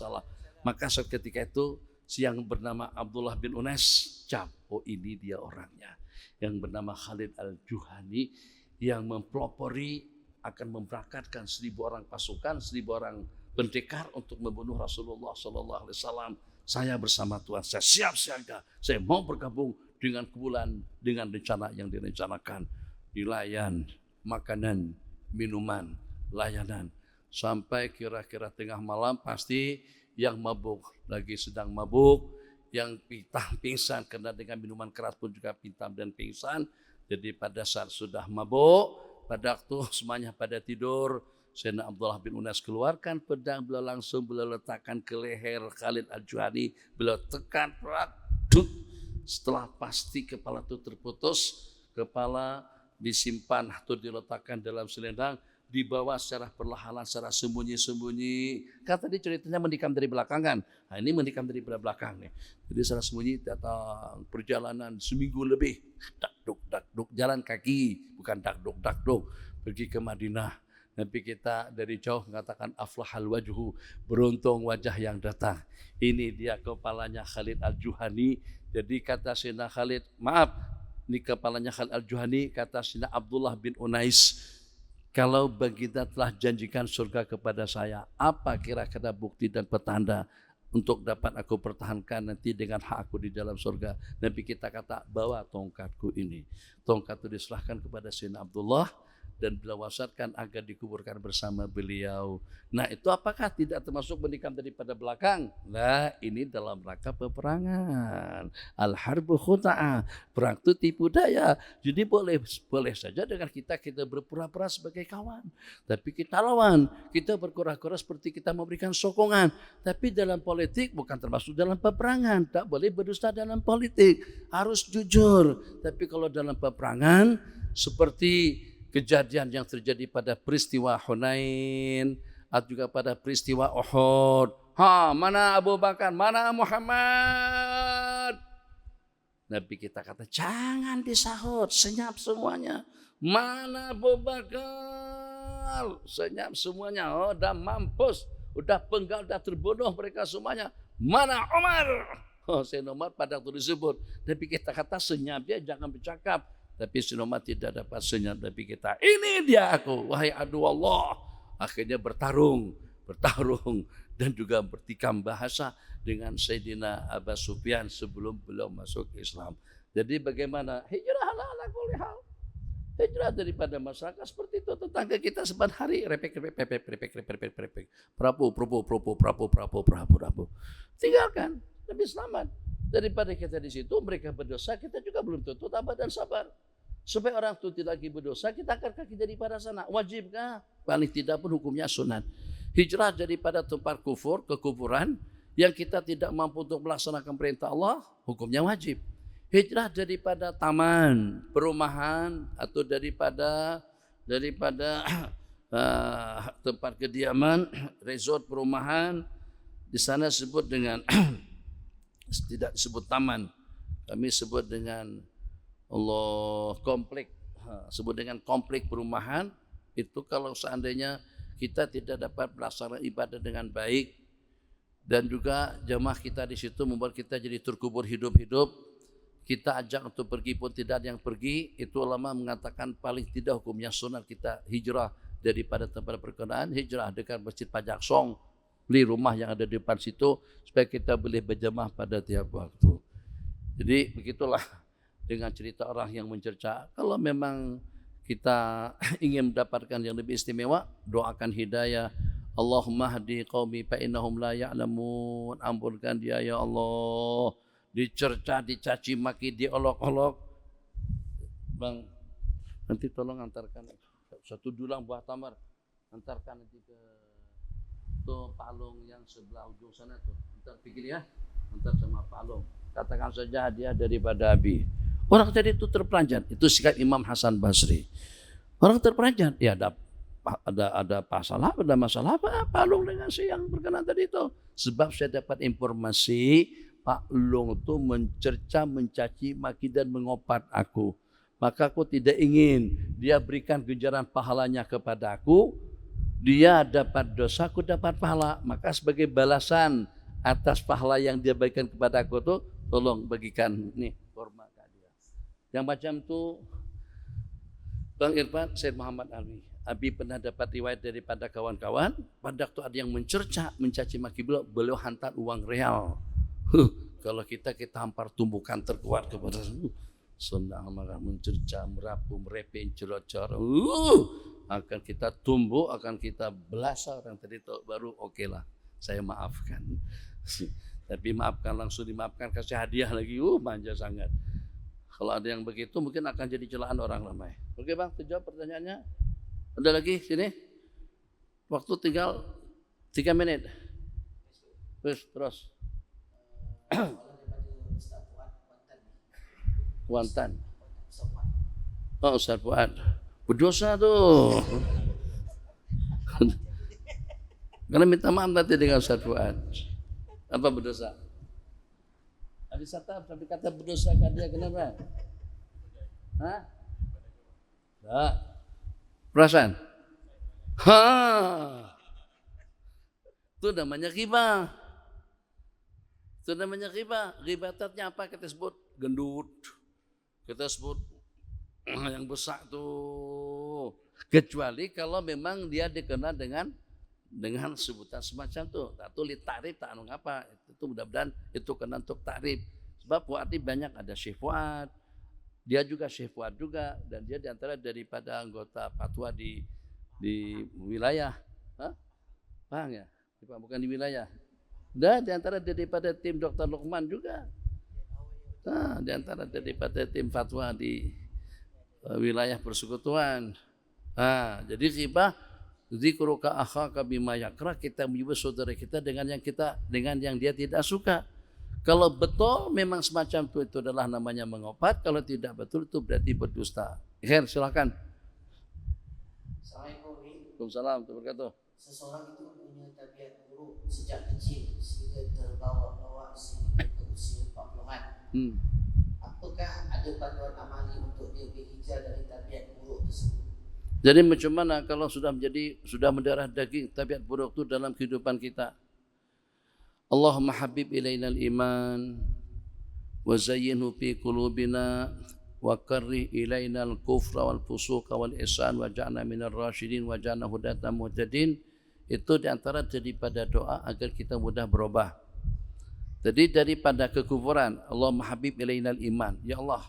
Maka ketika itu yang bernama Abdullah bin Unais cap, oh ini dia orangnya. Yang bernama Khalid Al-Juhani yang mempelopori akan memberangkatkan 1.000 orang pasukan, 1.000 orang pendekar untuk membunuh Rasulullah SAW. Saya bersama Tuhan, saya siap siaga, saya mau bergabung dengan kumpulan, dengan rencana yang direncanakan. Dilayan, makanan, minuman, layanan. Sampai kira-kira tengah malam pasti yang mabuk lagi sedang mabuk, yang pingsan karena dengan minuman keras pun juga pintam dan pingsan. Jadi pada saat sudah mabuk, pada waktu semuanya pada tidur, Sayyidina Abdullah bin Unais keluarkan pedang, beliau langsung letakkan ke leher Khalid Al-Juhani, beliau tekan, setelah pasti kepala itu terputus, kepala disimpan atau diletakkan dalam selendang, dibawa secara perlahan, secara sembunyi-sembunyi. Kata dia ceritanya menikam dari belakang kan. Nah ini menikam dari belakang nih. Jadi secara sembunyi datang perjalanan seminggu lebih. Dakduk, jalan kaki, bukan dakduk, pergi ke Madinah. Nabi kita dari jauh mengatakan aflahal wajhu, beruntung wajah yang datang. Ini dia kepalanya Khalid Al-Juhani. Jadi kata Sayyidina Khalid, maaf, ini kepalanya Khalid Al-Juhani, kata Sayyidina Abdullah bin Unais, kalau baginda telah janjikan surga kepada saya, apa kira-kira bukti dan petanda untuk dapat aku pertahankan nanti dengan hak aku di dalam surga? Nabi kita kata, bawa tongkatku ini. Tongkat itu diserahkan kepada Sayyidina Abdullah dan beliau wasiatkan agar dikuburkan bersama beliau. Nah itu apakah tidak termasuk menikam daripada belakang? Nah ini dalam rangka peperangan. Al-harbu khuta'ah. Perang itu tipu daya. Jadi boleh saja dengan kita berpura-pura sebagai kawan. Tapi kita lawan. Kita berkura-kura seperti kita memberikan sokongan. Tapi dalam politik bukan termasuk dalam peperangan. Tak boleh berdusta dalam politik. Harus jujur. Tapi kalau dalam peperangan seperti kejadian yang terjadi pada peristiwa Hunain atau juga pada peristiwa Uhud. Mana Abu Bakar, mana Muhammad? Nabi kita kata jangan disahut, senyap semuanya. Mana Abu Bakar? Senyap semuanya. Oh, udah mampus, udah penggal, udah terbunuh mereka semuanya. Mana Umar? Oh, Sayyidina Umar pada waktu disebut. Nabi kita kata senyap dia, jangan bercakap. Tapi Sayyidina Umar tidak dapat senyap dari kita. Ini dia aku, wahai adu Allah. Akhirnya bertarung dan juga bertikam bahasa dengan Sayyidina Abu Sufyan sebelum beliau masuk Islam. Jadi bagaimana? Hijrah ala kulli hal. Hijrah daripada masyarakat seperti itu. Tetangga kita sepan hari repek. Prabu. Tinggalkan, lebih selamat. Daripada kita di situ, mereka berdosa, kita juga belum tentu tabah dan sabar. Supaya orang itu tidak lagi berdosa, kita angkat kaki daripada sana. Wajibkah? Paling tidak pun hukumnya sunat. Hijrah daripada tempat kufur, kekufuran, yang kita tidak mampu untuk melaksanakan perintah Allah, hukumnya wajib. Hijrah daripada taman, perumahan, atau daripada tempat kediaman, resort perumahan, di sana sebut dengan tidak sebut taman, kami sebut dengan komplek, sebut dengan komplek perumahan. Itu kalau seandainya kita tidak dapat melaksanakan ibadah dengan baik dan juga jamaah kita di situ membuat kita jadi terkubur hidup-hidup, kita ajak untuk pergi pun tidak ada yang pergi, itu ulama mengatakan paling tidak hukumnya sunat kita hijrah daripada tempat perkenaan, hijrah dekat Masjid Pajaksong, beli rumah yang ada di depan situ supaya kita boleh berjamaah pada tiap waktu. Jadi begitulah dengan cerita orang yang mencerca. Kalau memang kita ingin mendapatkan yang lebih istimewa, doakan hidayah. Allahumma hadi qaumi fa innahum la ya'lamun. Ampunkan dia ya Allah. Dicerca, dicaci maki, diolok-olok. Bang, nanti tolong antarkan satu dulang buah tamar, antarkan nanti ke tuh palung yang sebelah ujung sana tuh. Antar pikir ya, antar sama palung. Katakan saja hadiah daripada Abi. Orang tadi itu terperanjat. Itu sikap Imam Hasan Basri. Orang terperanjat. Ya ada masalah apa Pak Long dengan si yang berkenan tadi itu. Sebab saya dapat informasi Pak Long itu mencerca, mencaci, maki dan mengopat aku. Maka aku tidak ingin dia berikan ganjaran pahalanya kepada aku. Dia dapat dosa, aku dapat pahala. Maka sebagai balasan atas pahala yang dia berikan kepada aku tuh, tolong bagikan nih kurma ke dia. Yang macam tuh Bang Irfan, Syed Muhammad Ali. Abi pernah dapat riwayat daripada kawan-kawan, pada waktu ada yang mencerca, mencaci maki beliau hantar uang real. Kalau kita hampar tumbukan terkuat kepada sunnah marah, mencerca, merapu, merepin, cerocor. Akan kita tumbuh, akan kita belas orang tadi itu baru oke lah. Saya maafkan. Tapi maafkan langsung dimaafkan, kasih hadiah lagi. Manja sangat. Kalau ada yang begitu mungkin akan jadi celaan orang ramai. Oke Bang, terjawab pertanyaannya. Ada lagi sini? Waktu tinggal 3 menit. Terus. Kuantan. Oh, Ustaz Fuad. Berdosa tuh. Karena minta maaf nanti dengan Ustaz Fuad. Apa berdosa? Habis sampai kata berdosa kan dia kenapa? Hah? Enggak. Perasaan? Itu namanya ghibah. Itu namanya ghibah. Ghibatatnya apa? Kita sebut gendut. Kita sebut yang besar tuh. Kecuali kalau memang dia dikenal dengan sebutan semacam itu. Atau li ta'rif tak anu apa. Itu mudah-mudahan itu kena untuk ta'rif. Sebab Fuad ini banyak, ada Syekh Fuad. Dia juga Syekh Fuad juga, dan dia diantara daripada anggota fatwa di wilayah. Paham ya? Bukan di wilayah. Dan diantara daripada tim Dr. Luqman juga. Nah, diantara daripada tim fatwa di wilayah persekutuan. Nah, jadi ghibah zikruka akhaka bima yakra, kita menyebut saudara kita dengan yang dia tidak suka. Kalau betul memang semacam itu adalah namanya mengopat, kalau tidak betul itu berarti berdusta. Khair, silakan. Assalamualaikum. Waalaikumsalam warahmatullahi wabarakatuh. Seseorang itu punya tabiat buruk sejak kecil sehingga terbawa-bawa sehingga ke usia 40-an. Apakah ada panduan amali untuk dia berhijrah dari tabiat buruk tersebut? Jadi macam mana kalau sudah mendarah daging tabiat buruk itu dalam kehidupan kita? Allahumma habib ilainal iman wa zayyinhu fi qulubina wa karrih ilainal kufra wal fusuqa wal isyan wa ja'alna minar rasyidin wa ja'alna hudatan muhtadin. Itu diantara daripada doa agar kita mudah berubah. Jadi daripada kekufuran, Allahumma habib ilainal iman. Ya Allah,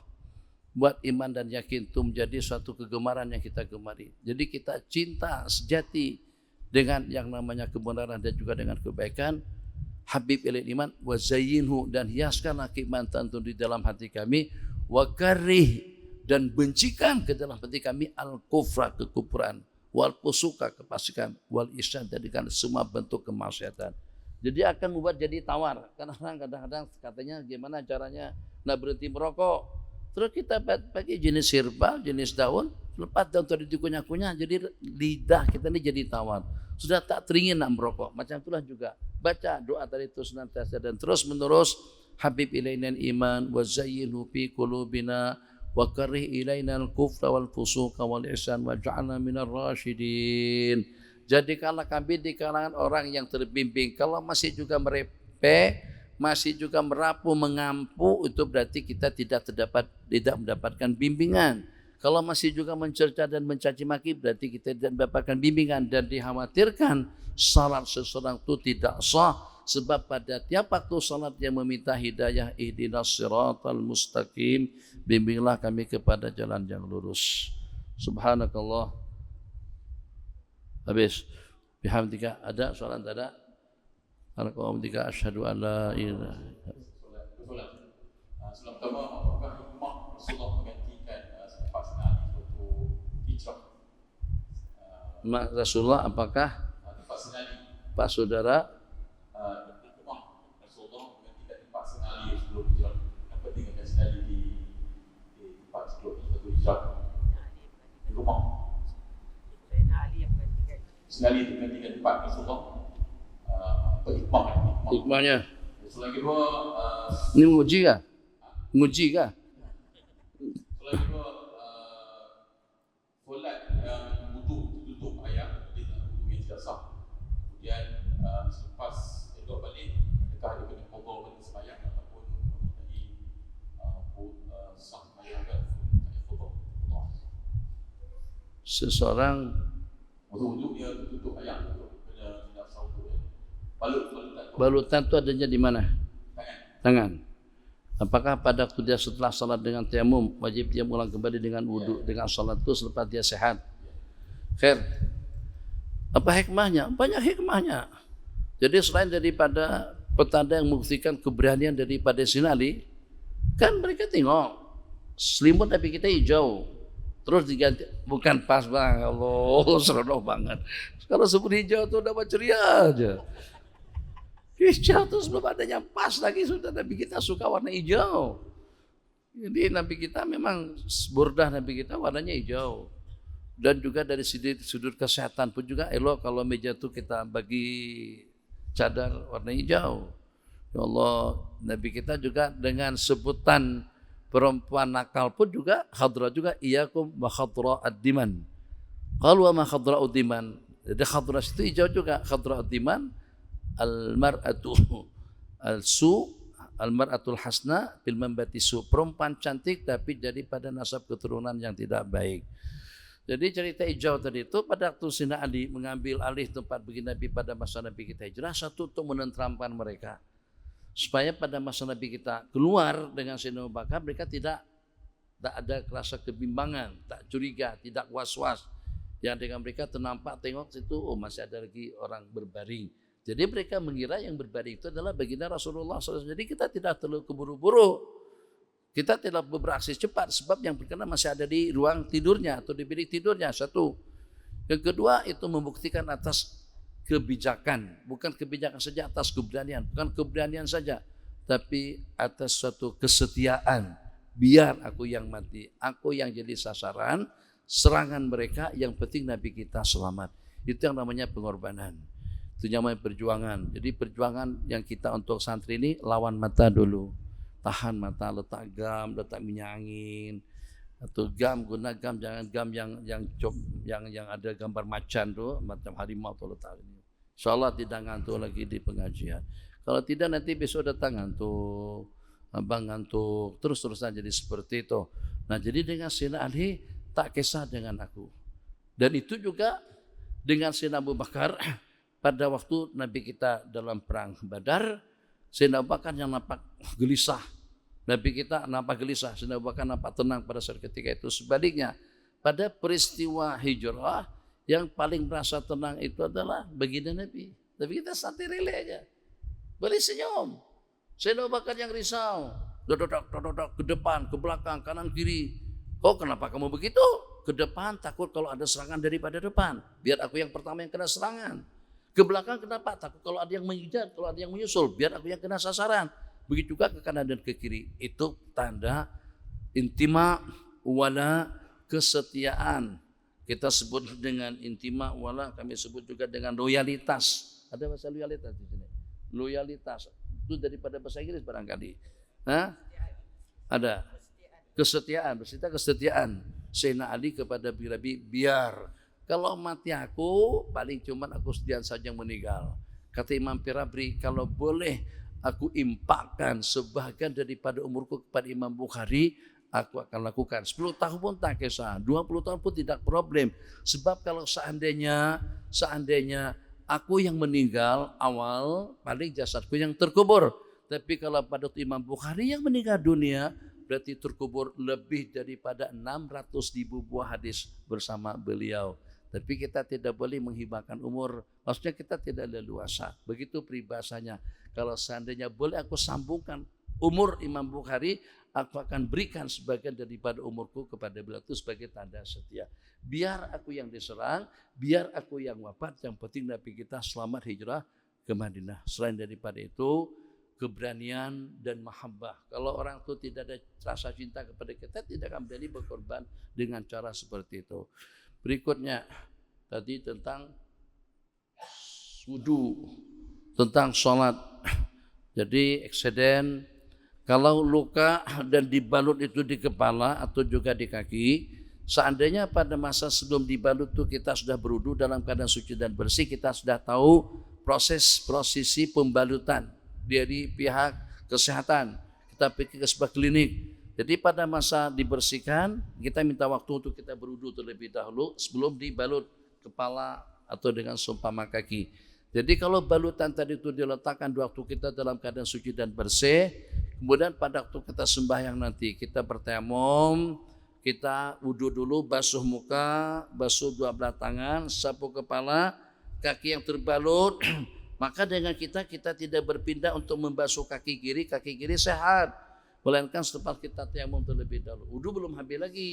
buat iman dan yakin itu menjadi suatu kegemaran yang kita gemari. Jadi kita cinta sejati dengan yang namanya kebenaran dan juga dengan kebaikan. Habib ilail iman wa zayyinhu, dan hiaskanlah keimanan itu di dalam hati kami, wa karih, dan bencikan ke dalam hati kami al-kufra, kekufuran, wal fusuka, kefasikan, wal isyan, jadikan semua bentuk kemaksiatan. Jadi akan membuat jadi tawar. Karena orang kadang-kadang katanya gimana caranya nak berhenti merokok. Terus kita pakai jenis herbal, jenis daun, lepas daun tadi dikunyah-kunyah, jadi lidah kita ini jadi tawar. Sudah tak teringin nak merokok. Macam itulah juga. Baca doa tadi itu senantiasa dan terus menerus. Habib ilainal iman wa zayyinhu fi qulubina wa karih ilainal kufra wal fusuqa wal isyan wa ja'alna minar rasyidin. Jadi kalau kami di kalangan orang yang terbimbing, kalau masih juga merepek, masih juga merapu, mengampu, itu berarti kita tidak mendapatkan bimbingan. Kalau masih juga mencerca dan mencaci maki, berarti kita tidak mendapatkan bimbingan, dan dikhawatirkan salat seseorang itu tidak sah, sebab pada tiap waktu salat dia meminta hidayah, ihdinas siratal mustaqim, bimbinglah kami kepada jalan yang lurus. Subhanakallah. Habis. Bihamdika. Ada soalan? Tak ada? Alhamdulillah, asyhadu an la ilaha illallah. Sebelum pertama, apakah rumah Rasulullah menggantikan selepas Rasulullah apakah tempat senali. Pak Saudara Rumah Rasulullah menggantikan tempat senali sebelum hijrah. Apa tinggalkan senali di tempat sebelum hijrah? Di rumah. Senali itu menggantikan tempat Rasulullah. hikmahnya? Selain kedua, Ini menguji kah? Menguji kah? selain kedua, solat yang wudu tutup ayat, dia tak wudu yang tidak sah. Kemudian selepas elok balik, adakah dia kena qada balik sembahyang ataupun tadi sah sembahyang kan? Qada. Seseorang Wudu dia tutup ayat, kena tidak sah wudu. balutan itu adanya di mana? Tangan. Tangan. Apakah pada waktu dia setelah salat dengan tayamum wajib dia ulang kembali dengan wudu dengan salat itu selepas dia sehat? Khair. Apa hikmahnya? Banyak hikmahnya. Jadi selain daripada petanda yang membuktikan keberanian daripada sinali, kan mereka tengok selimut Nabi kita hijau, terus diganti bukan pas bang, Allah seronok banget. Kalau sebut hijau tuh udah ceria aja. Hijau tuh sebelum adanya pas lagi sudah Nabi kita suka warna hijau. Jadi Nabi kita memang burdah Nabi kita warnanya hijau. Dan juga dari sudut kesehatan pun juga elok kalau meja itu kita bagi cadar warna hijau. Ya Allah, Nabi kita juga dengan sebutan perempuan nakal pun juga khadra juga, iyakum wa khadra ad-diman. Qalu wa ma khadra ad-diman. Jadi khadra itu hijau juga, khadra ad-diman al-mar'atu al-su al-mar'atul hasna bil mambati su, perempuan cantik tapi daripada nasab keturunan yang tidak baik. Jadi cerita hijau tadi itu pada waktu Sayyidina Ali mengambil alih tempat bagi Nabi pada masa Nabi kita hijrah, satu untuk menenteramkan mereka supaya pada masa Nabi kita keluar dengan Sayyidina Abu Bakar mereka tidak ada rasa kebimbangan, tak curiga, tidak was-was. Yang dengan mereka ternampak tengok situ, oh masih ada lagi orang berbaring. Jadi mereka mengira yang berbaring itu adalah baginda Rasulullah SAW. Jadi kita tidak terlalu keburu-buru. Kita tidak beraksi cepat sebab yang berkenaan masih ada di ruang tidurnya atau di bilik tidurnya. Satu. Yang kedua itu membuktikan atas kebijakan. Bukan kebijakan saja, atas keberanian. Bukan keberanian saja, tapi atas suatu kesetiaan. Biar aku yang mati, aku yang jadi sasaran serangan mereka, yang penting Nabi kita selamat. Itu yang namanya pengorbanan. Itu namanya perjuangan. Jadi perjuangan yang kita untuk santri ini lawan mata dulu. Tahan mata, letak gam, letak minyak angin. Atau gam, guna gam, jangan gam yang ada gambar macan tuh, macam harimau tuh letak ini. Insyaallah tidak ngantuk lagi di pengajian. Kalau tidak nanti besok datang ngantuk, abang ngantuk, terus-terusan jadi seperti itu. Nah jadi dengan Sayyidina Ali tak kisah dengan aku. Dan itu juga dengan Sayyidina Abu Bakar. Pada waktu Nabi kita dalam perang Badar, Sayyidina Abu Bakar yang nampak gelisah. Nabi kita nampak gelisah, Sayyidina Abu Bakar nampak tenang pada saat ketika itu. Sebaliknya, pada peristiwa hijrah, yang paling merasa tenang itu adalah baginda Nabi. Tapi kita santai rela aja. Boleh senyum. Sayyidina Abu Bakar yang risau. Dodok ke depan, ke belakang, kanan, kiri. Oh kenapa kamu begitu? Ke depan takut kalau ada serangan daripada depan. Biar aku yang pertama yang kena serangan. Ke belakang kenapa? Takut kalau ada yang mengejar, kalau ada yang menyusul, biar aku yang kena sasaran. Begitu juga ke kanan dan ke kiri. Itu tanda intima wala kesetiaan. Kita sebut dengan intima wala, kami sebut juga dengan loyalitas. Ada bahasa loyalitas di sini. Loyalitas itu daripada bahasa Inggris barangkali. Hah? Ada kesetiaan, bersita kesetiaan. Sayyidina Ali kepada Nabi, biar kalau mati aku, paling cuman aku sedian saja yang meninggal. Kata Imam Firabri, kalau boleh aku impakkan sebahagian daripada umurku kepada Imam Bukhari, aku akan lakukan. 10 tahun pun tak kisah, 20 tahun pun tidak problem. Sebab kalau seandainya aku yang meninggal awal, paling jasadku yang terkubur. Tapi kalau pada Imam Bukhari yang meninggal dunia, berarti terkubur lebih daripada 600.000 buah hadis bersama beliau. Tapi kita tidak boleh menghibahkan umur. Maksudnya kita tidak leluasa. Begitu peribahasanya. Kalau seandainya boleh aku sambungkan umur Imam Bukhari, aku akan berikan sebagian daripada umurku kepada beliau itu sebagai tanda setia. Biar aku yang diserang, biar aku yang wafat, yang penting Nabi kita selamat hijrah ke Madinah. Selain daripada itu, keberanian dan mahabbah. Kalau orang itu tidak ada rasa cinta kepada kita, tidak akan berani berkorban dengan cara seperti itu. Berikutnya, tadi tentang wudu, tentang sholat. Jadi eksiden, kalau luka dan dibalut itu di kepala atau juga di kaki, seandainya pada masa sebelum dibalut itu kita sudah berwudu dalam keadaan suci dan bersih, kita sudah tahu prosesi pembalutan dari pihak kesehatan, kita pergi ke sebuah klinik. Jadi pada masa dibersihkan, kita minta waktu untuk kita berwudu terlebih dahulu sebelum dibalut kepala atau dengan seumpama kaki. Jadi kalau balutan tadi itu diletakkan di waktu kita dalam keadaan suci dan bersih, kemudian pada waktu kita sembahyang nanti kita bertayamum, kita wudu dulu, basuh muka, basuh dua belah tangan, sapu kepala, kaki yang terbalut, maka dengan kita tidak berpindah untuk membasuh kaki kiri sehat, melainkan setelah kita tayamum terlebih dahulu. Wudu belum habis lagi,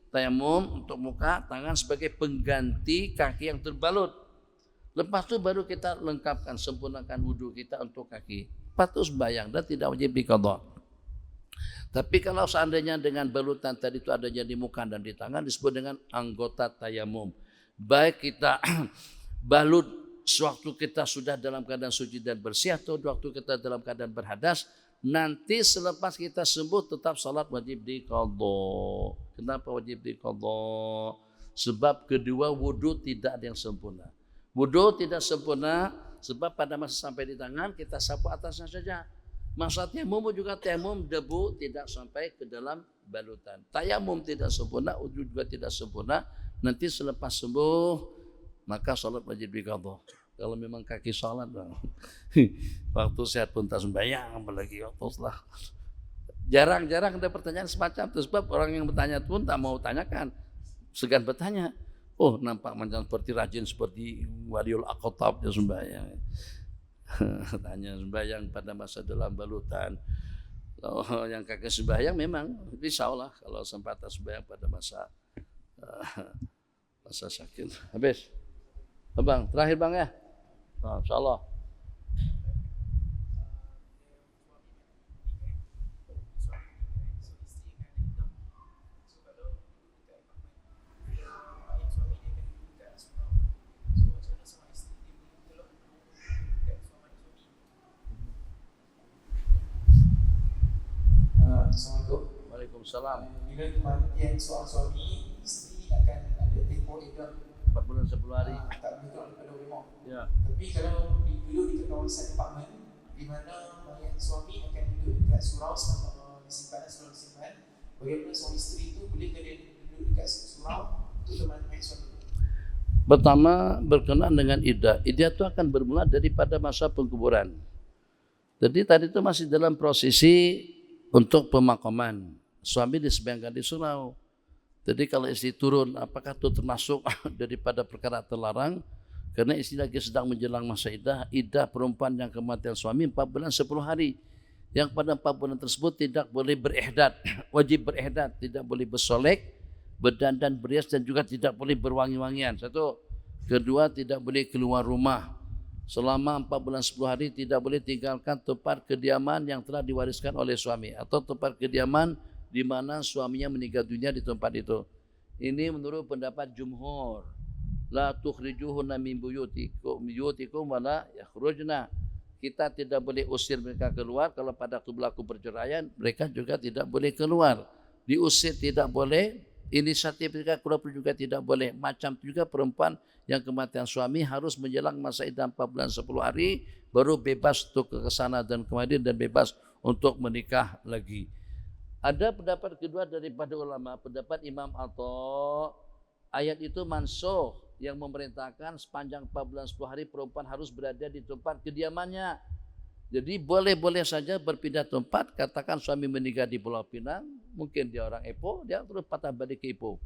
tayamum untuk muka, tangan sebagai pengganti kaki yang terbalut. Lepas itu baru kita lengkapkan, sempurnakan wudu kita untuk kaki. Patut sembahyang dan tidak wajib diqadha. Tapi kalau seandainya dengan balutan tadi itu adanya di muka dan di tangan, disebut dengan anggota tayamum. Baik kita balut sewaktu kita sudah dalam keadaan suci dan bersih atau waktu kita dalam keadaan berhadas, nanti selepas kita sembuh tetap salat wajib diqadha. Kenapa wajib diqadha? Sebab kedua wudu tidak ada yang sempurna. Wudu tidak sempurna sebab pada masa sampai di tangan kita sapu atasnya saja. Masa tayamum juga tayamum debu tidak sampai ke dalam balutan. Tayamum tidak sempurna, wudu juga tidak sempurna. Nanti selepas sembuh maka salat wajib diqadha. Kalau memang kaki salat waktu sehat pun tak sembahyang, apalagi waktu setelah. Jarang-jarang ada pertanyaan semacam itu sebab orang yang bertanya pun tak mau tanyakan, segan bertanya. Oh, nampak macam seperti rajin seperti Waliul Aqtab dia sembahyang. Tanya sembahyang pada masa dalam balutan. Kalau yang kaki sembahyang memang risaulah kalau sempat sembahyang pada masa sakit. Habis. Abang, terakhir Bang ya. Nah, insyaallah. Assalamualaikum. Waalaikumsalam. Bila kematian seorang suami, isteri akan ada tempoh iddah 4 bulan 10 hari. tak lebih kurang daripada rumah. Ya. Tapi kalau duduk di kawasan apartmen di mana mayat suami akan duduk dekat surau selama disimpan, bagaimana suami isteri itu boleh kena duduk dekat surau untuk tempat mayat suami? Pertama berkenaan dengan iddah. Iddah itu akan bermula daripada masa pengkuburan. Jadi tadi itu masih dalam prosesi untuk pemakaman. Suami disemayamkan di surau. Jadi kalau istri turun, apakah itu termasuk daripada perkara terlarang? Karena istri lagi sedang menjelang masa iddah. Iddah perempuan yang kematian suami 4 bulan 10 hari. Yang pada 4 bulan tersebut tidak boleh berihdad. Wajib berihdad. Tidak boleh bersolek, berdandan, berias dan juga tidak boleh berwangi-wangian. Satu. Kedua, tidak boleh keluar rumah. Selama 4 bulan 10 hari tidak boleh tinggalkan tempat kediaman yang telah diwariskan oleh suami. Atau tempat kediaman di mana suaminya meninggal dunia di tempat itu. Ini menurut pendapat jumhur. La tukhrijuhunna min buyutikum wa la yakhrujna. Kita tidak boleh usir mereka keluar. Kalau pada waktu berlaku perceraian, mereka juga tidak boleh keluar. Diusir tidak boleh. Inisiatif mereka keluar juga tidak boleh. Macam juga perempuan yang kematian suami harus menjelang masa iddah 4 bulan 10 hari baru bebas untuk ke sana dan kemari dan bebas untuk menikah lagi. Ada pendapat kedua daripada ulama, pendapat Imam Atha, ayat itu mansukh yang memerintahkan sepanjang 4 bulan 10 hari perempuan harus berada di tempat kediamannya. Jadi boleh-boleh saja berpindah tempat, katakan suami meninggal di Pulau Pinang, mungkin dia orang Ipoh, dia terus patah balik ke Ipoh.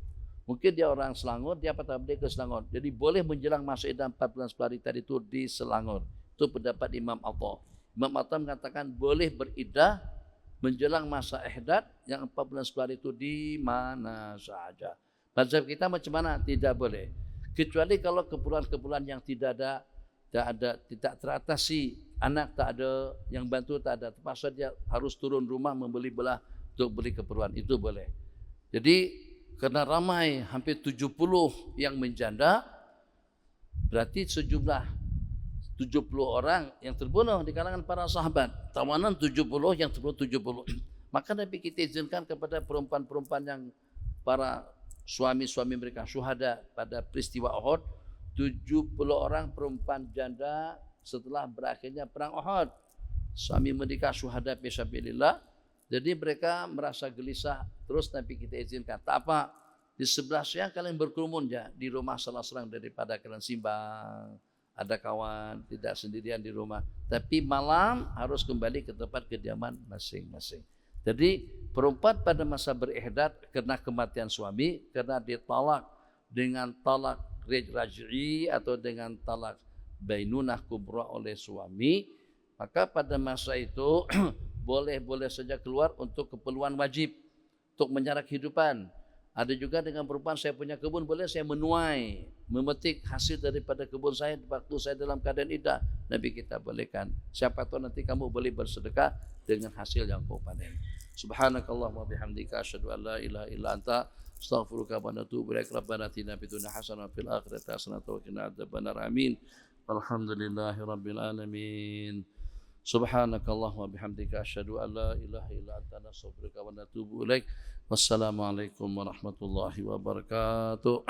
Mungkin dia orang Selangor, dia patah balik ke Selangor. Jadi boleh menjelang masa iddah 4 bulan 10 hari tadi itu di Selangor. Itu pendapat Imam Atha. Imam Atha mengatakan boleh beriddah menjelang masa ihdad yang 4 bulan sebulan itu di mana saja. Mazhab kita macam mana? Tidak boleh. Kecuali kalau keperluan-keperluan yang tidak teratasi, anak tak ada, yang bantu tak ada, terpaksa dia harus turun rumah membeli belah untuk beli keperluan, itu boleh. Jadi karena ramai hampir 70 yang menjanda, berarti sejumlah 70 orang yang terbunuh di kalangan para sahabat. Tawanan 70 yang terbunuh 70. Maka Nabi kita izinkan kepada perempuan-perempuan yang para suami-suami mereka syuhada pada peristiwa Uhud, 70 orang perempuan janda setelah berakhirnya perang Uhud. Suami mereka syuhada fi sabilillah. Jadi mereka merasa gelisah, terus Nabi kita izinkan. Tak apa, di sebelah siang kalian berkerumun ya di rumah salah seorang daripada kalian simbang. Ada kawan, tidak sendirian di rumah. Tapi malam harus kembali ke tempat kediaman masing-masing. Jadi perempuan pada masa berihdad karena kematian suami, karena ditalak dengan talak raj'i atau dengan talak bainunah kubra oleh suami, maka pada masa itu boleh saja keluar untuk keperluan wajib, untuk menjarak kehidupan. Ada juga dengan perempuan, saya punya kebun, boleh saya menuai, memetik hasil daripada kebun saya waktu saya dalam keadaan iddah. Nabi kita bolehkan. Siapa tahu nanti kamu boleh bersedekah dengan hasil yang kau panen. Subhanakallahumma bihamdika asyhadu an la ilaha illa anta astaghfiruka wa atubu ilaik. Rabbana atina fid dunya hasanah wa fil akhirati hasanah wa qina adzabannar. Amin. Alhamdulillahirabbil alamin. Subhanakallahumma bihamdika asyhadu an la ilaha illa anta astaghfiruka wa atubu ilaik. Wassalamualaikum warahmatullahi wabarakatuh.